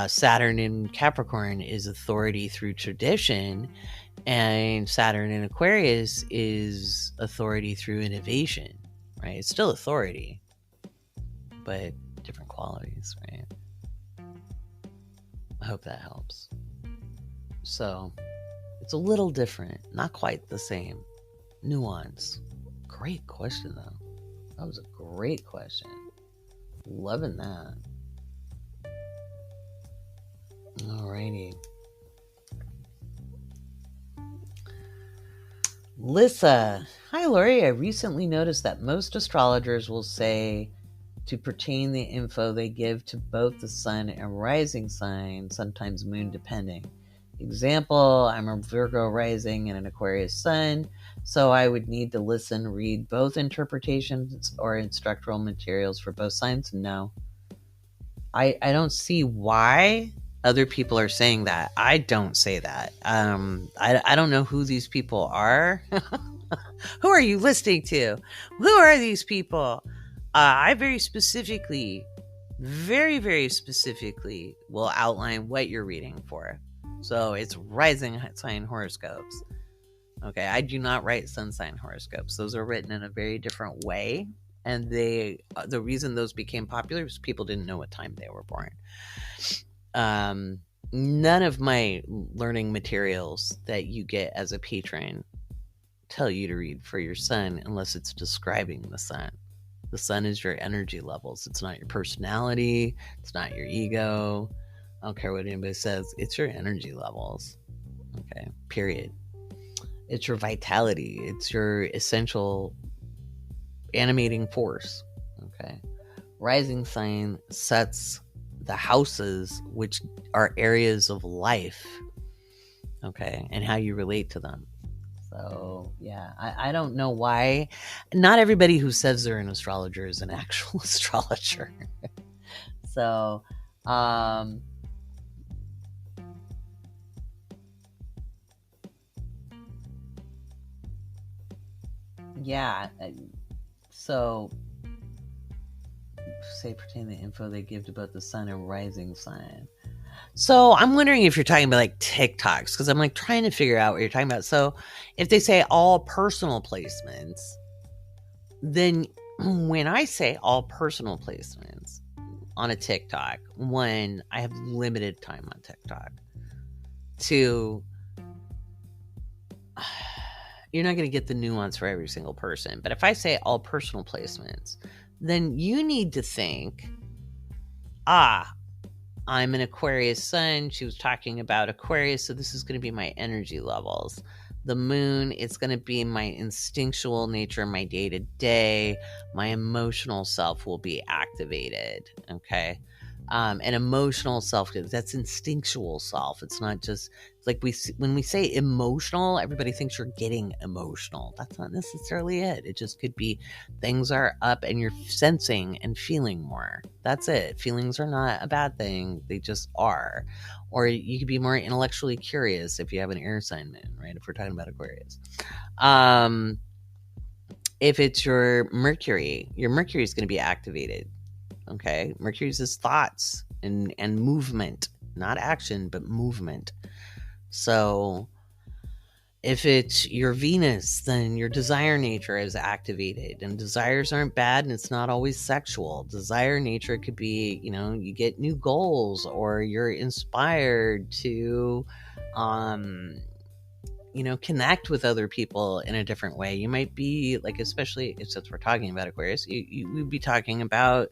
Saturn in Capricorn is authority through tradition, and Saturn in Aquarius is authority through innovation, right? It's still authority, but different qualities, right? I hope that helps. So it's a little different, not quite the same. Nuance. Great question, though. That was a great question. Loving that. Alrighty. Lissa. Hi, Laurie. I recently noticed that most astrologers will say to pertain the info they give to both the sun and rising sign, sometimes moon depending. Example, I'm a Virgo rising and an Aquarius sun, so I would need to listen, read both interpretations or instructional materials for both signs. No. I don't see why other people are saying that. I don't say that. I don't know who these people are. Who are you listening to? Who are these people? I very specifically, very specifically will outline what you're reading for. So it's rising sign horoscopes. Okay, I do not write sun sign horoscopes. Those are written in a very different way. And the reason those became popular is people didn't know what time they were born. None of my learning materials that you get as a patron tell you to read for your sun unless it's describing the sun. The sun is your energy levels. It's not your personality. It's not your ego. I don't care what anybody says. It's your energy levels. Okay, period. It's your vitality. It's your essential animating force. Okay. Rising sign sets the houses, which are areas of life. Okay. And how you relate to them. So, yeah, I don't know why. Not everybody who says they're an astrologer is an actual astrologer. So, yeah. So, say pertain the info they give to both the sun and rising sign. So I'm wondering if you're talking about like TikToks, because I'm like trying to figure out what you're talking about. So if they say all personal placements, then when I say all personal placements on a TikTok, one, I have limited time on TikTok. Two, you're not going to get the nuance for every single person. But if I say all personal placements, then you need to think, I'm an Aquarius sun. She was talking about Aquarius, so this is going to be my energy levels. The moon, it's going to be my instinctual nature, my day-to-day. My emotional self will be activated, okay? An emotional self, that's instinctual self. It's not just like when we say emotional, everybody thinks you're getting emotional. That's not necessarily it. It just could be things are up and you're sensing and feeling more. That's it. Feelings are not a bad thing. They just are. Or you could be more intellectually curious if you have an air sign moon, right? If we're talking about Aquarius. If it's your Mercury is going to be activated. Okay, Mercury's is thoughts and movement, not action, but movement. So if it's your Venus, then your desire nature is activated, and desires aren't bad, and it's not always sexual. Desire nature could be, you get new goals, or you're inspired to, connect with other people in a different way. You might be like, especially since we're talking about Aquarius, we'd be talking about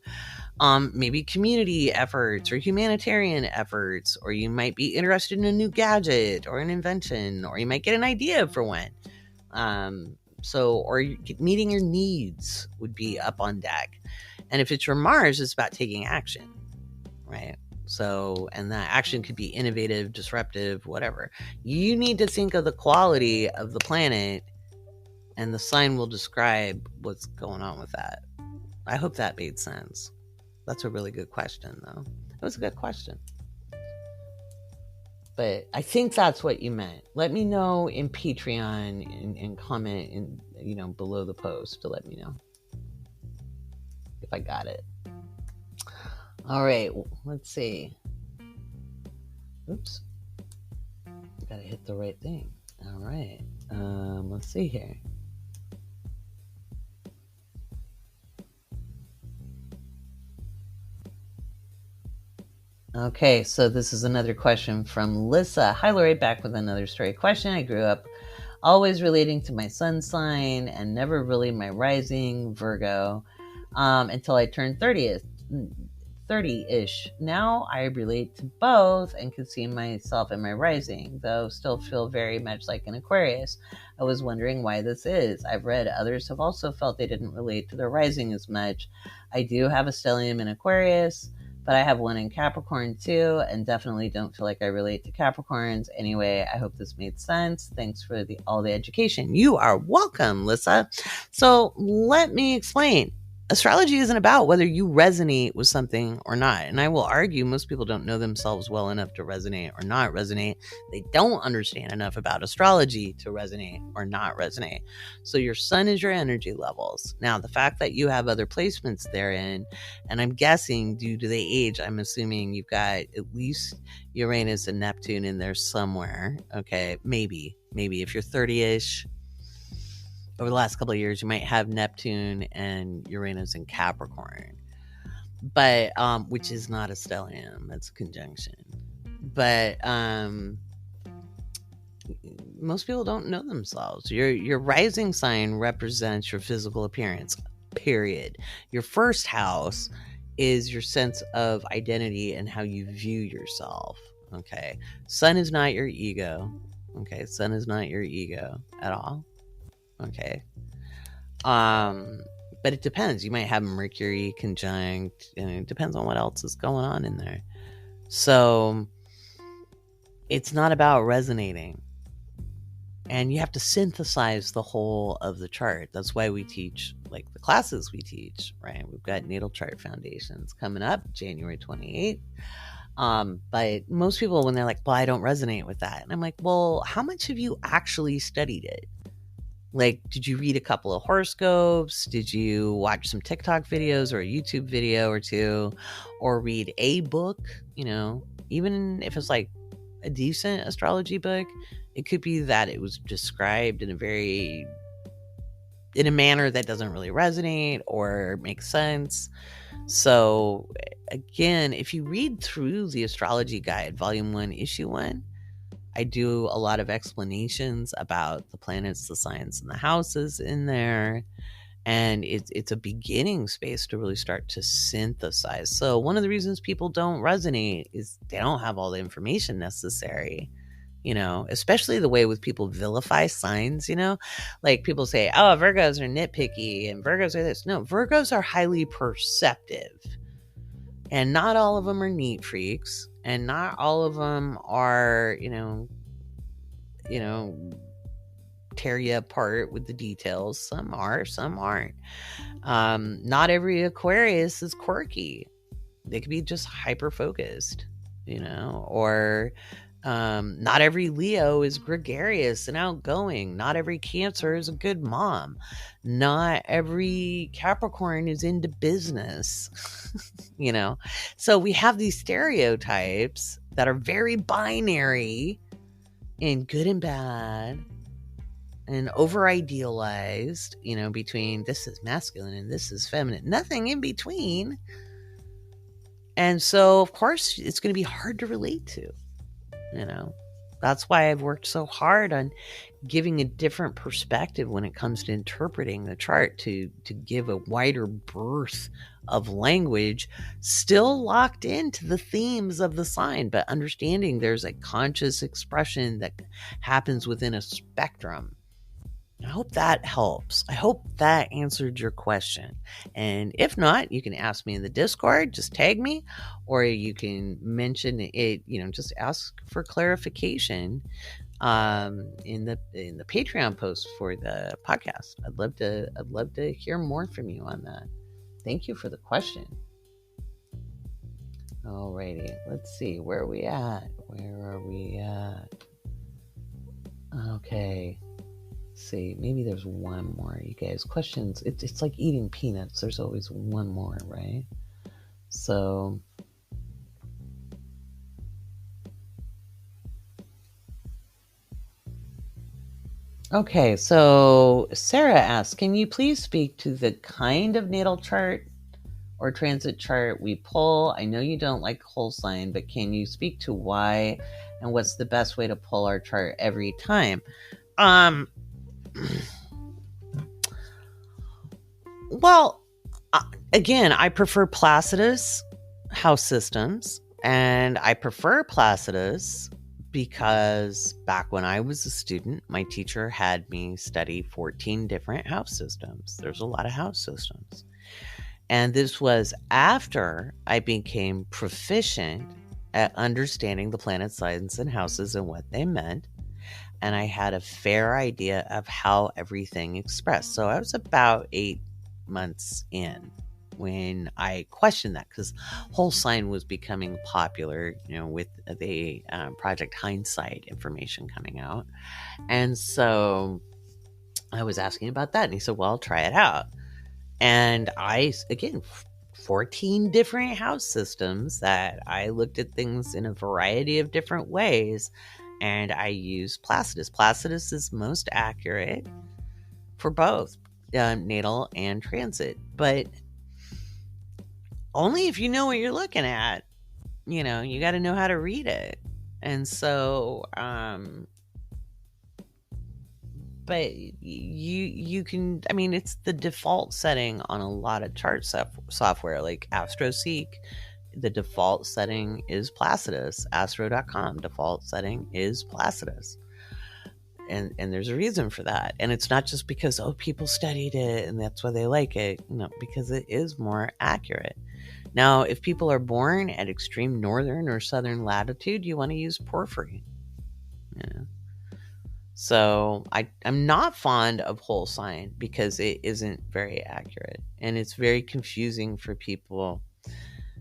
maybe community efforts or humanitarian efforts, or you might be interested in a new gadget or an invention, or you might get an idea for one. Or meeting your needs would be up on deck. And if it's your Mars, it's about taking action, right? So, and that action could be innovative, disruptive, whatever. You need to think of the quality of the planet, and the sign will describe what's going on with that. I hope that made sense. That's a really good question, though. It was a good question. But I think that's what you meant. Let me know in Patreon and comment in, below the post to let me know if I got it. All right, let's see. Oops. Gotta hit the right thing. All right. Let's see here. Okay, so this is another question from Lissa. Hi, Laurie, back with another story question. I grew up always relating to my sun sign and never really my rising, Virgo, until I turned 30. 30-ish. Now I relate to both and can see myself in my rising, though still feel very much like an Aquarius. I was wondering why this is. I've read others have also felt they didn't relate to their rising as much. I do have a stellium in Aquarius, but I have one in Capricorn too, and definitely don't feel like I relate to Capricorns. Anyway, I hope this made sense. Thanks for all the education. You are welcome, Lissa. So let me explain. Astrology isn't about whether you resonate with something or not. And I will argue most people don't know themselves well enough to resonate or not resonate. They don't understand enough about astrology to resonate or not resonate. So your sun is your energy levels. Now, the fact that you have other placements therein, and I'm guessing due to the age, I'm assuming you've got at least Uranus and Neptune in there somewhere. Okay, maybe if you're 30-ish, over the last couple of years, you might have Neptune and Uranus in Capricorn, but which is not a stellium, that's a conjunction. But most people don't know themselves. Your rising sign represents your physical appearance, period. Your first house is your sense of identity and how you view yourself. Okay, sun is not your ego. Okay, sun is not your ego at all. Okay. But it depends. You might have Mercury conjunct, and it depends on what else is going on in there. So it's not about resonating. And you have to synthesize the whole of the chart. That's why we teach, like the classes we teach, right? We've got natal chart foundations coming up January 28th. But most people, when they're like, well, I don't resonate with that. And I'm like, well, how much have you actually studied it? Like, did you read a couple of horoscopes? Did you watch some TikTok videos or a YouTube video or two? Or read a book? You know, even if it's like a decent astrology book, it could be that it was described in a manner that doesn't really resonate or make sense. So again, if you read through the Astrology Guide, Volume 1, Issue 1, I do a lot of explanations about the planets, the signs, and the houses in there. And it's a beginning space to really start to synthesize. So one of the reasons people don't resonate is they don't have all the information necessary, you know, especially the way with people vilify signs, you know, like people say, oh, Virgos are nitpicky and Virgos are this. No, Virgos are highly perceptive. And not all of them are neat freaks. And not all of them are, you know, tear you apart with the details. Some are, some aren't. Not every Aquarius is quirky. They could be just hyper focused, you know, or not every Leo is gregarious and outgoing. Not every Cancer is a good mom. Not every Capricorn is into business, you know. So we have these stereotypes that are very binary in good and bad and over idealized, you know, between this is masculine and this is feminine, nothing in between. And so, of course, it's going to be hard to relate to. You know, that's why I've worked so hard on giving a different perspective when it comes to interpreting the chart to give a wider berth of language, still locked into the themes of the sign, but understanding there's a conscious expression that happens within a spectrum. I hope that helps. I hope that answered your question. And if not, you can ask me in the Discord, just tag me, or you can mention it, you know, just ask for clarification in the Patreon post for the podcast. I'd love to hear more from you on that. Thank you for the question. Alrighty, let's see, where are we at? Okay. See, maybe there's one more, you guys. Questions, it's like eating peanuts. There's always one more, right? So okay, so Sarah asks, can you please speak to the kind of natal chart or transit chart we pull? I know you don't like whole sign, but can you speak to why and what's the best way to pull our chart every time? Well, again, I prefer Placidus house systems, and I prefer Placidus because back when I was a student, my teacher had me study 14 different house systems. There's a lot of house systems. And this was after I became proficient at understanding the planet signs and houses and what they meant. And I had a fair idea of how everything expressed. So I was about 8 months in when I questioned that, because whole sign was becoming popular, with the Project Hindsight information coming out. And so I was asking about that, and he said, well, try it out. And I, again, 14 different house systems that I looked at things in a variety of different ways, and I used Placidus. Placidus is most accurate for both natal and transit, but only if you know what you're looking at. You got to know how to read it. And so, but you can, it's the default setting on a lot of chart software like AstroSeek. The default setting is Placidus. Astro.com default setting is Placidus. And there's a reason for that. And it's not just because, people studied it and that's why they like it. Because it is more accurate. Now, if people are born at extreme northern or southern latitude, you want to use porphyry. So I'm not fond of whole sign because it isn't very accurate. And it's very confusing for people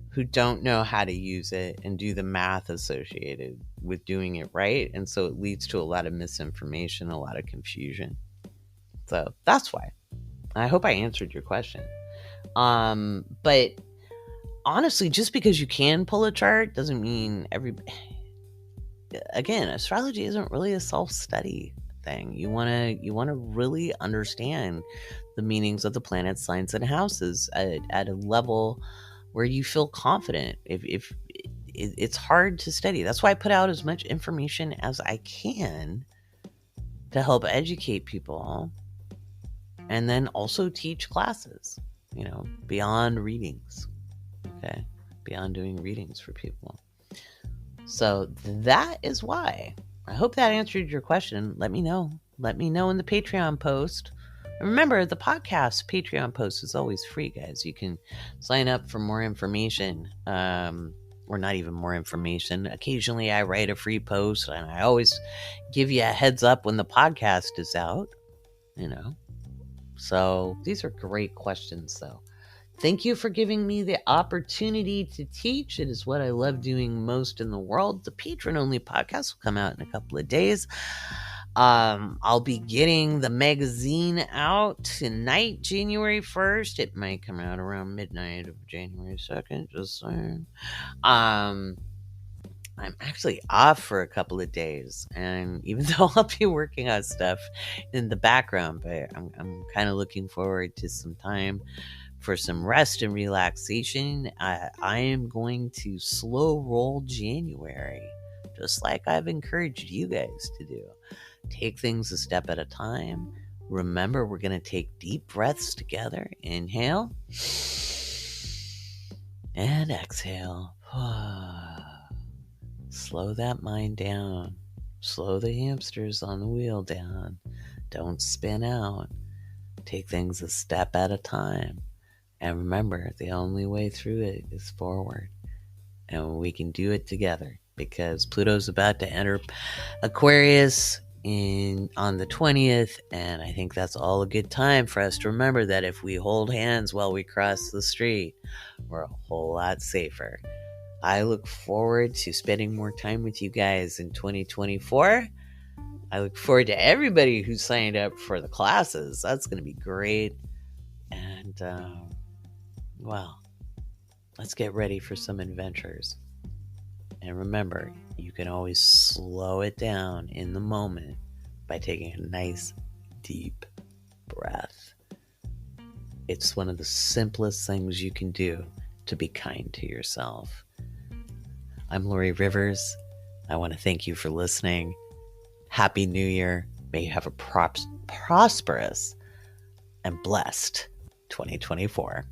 who don't know how to use it and do the math associated with doing it right. And so it leads to a lot of misinformation, a lot of confusion. So that's why. I hope I answered your question. But honestly, just because you can pull a chart doesn't mean everybody... Again, astrology isn't really a self-study thing. You want to really understand the meanings of the planets, signs, and houses at a level where you feel confident. If it's hard to study, that's why I put out as much information as I can to help educate people, and then also teach classes, beyond readings. Okay, beyond doing readings for people. So that is why. I hope that answered your question. Let me know. Let me know in the Patreon post. And remember, the podcast Patreon post is always free, guys. You can sign up for more information, or not even more information. Occasionally I write a free post, and I always give you a heads up when the podcast is out, So these are great questions, though. Thank you for giving me the opportunity to teach. It is what I love doing most in the world. The patron-only podcast will come out in a couple of days. I'll be getting the magazine out tonight, January 1st. It might come out around midnight of January 2nd, just saying. I'm actually off for a couple of days, and even though I'll be working on stuff in the background, but I'm kind of looking forward to some time for some rest and relaxation. I am going to slow roll January, just like I've encouraged you guys to do. Take things a step at a time. Remember, we're going to take deep breaths together. Inhale and exhale. Slow that mind down. Slow the hamsters on the wheel down. Don't spin out. Take things a step at a time. And remember, the only way through it is forward. And we can do it together, because Pluto's about to enter Aquarius on the 20th. And I think that's all a good time for us to remember that if we hold hands while we cross the street, we're a whole lot safer. I look forward to spending more time with you guys in 2024. I look forward to everybody who signed up for the classes. That's going to be great. And, well, let's get ready for some adventures. And remember, you can always slow it down in the moment by taking a nice, deep breath. It's one of the simplest things you can do to be kind to yourself. I'm Laurie Rivers. I want to thank you for listening. Happy New Year. May you have a prosperous and blessed 2024.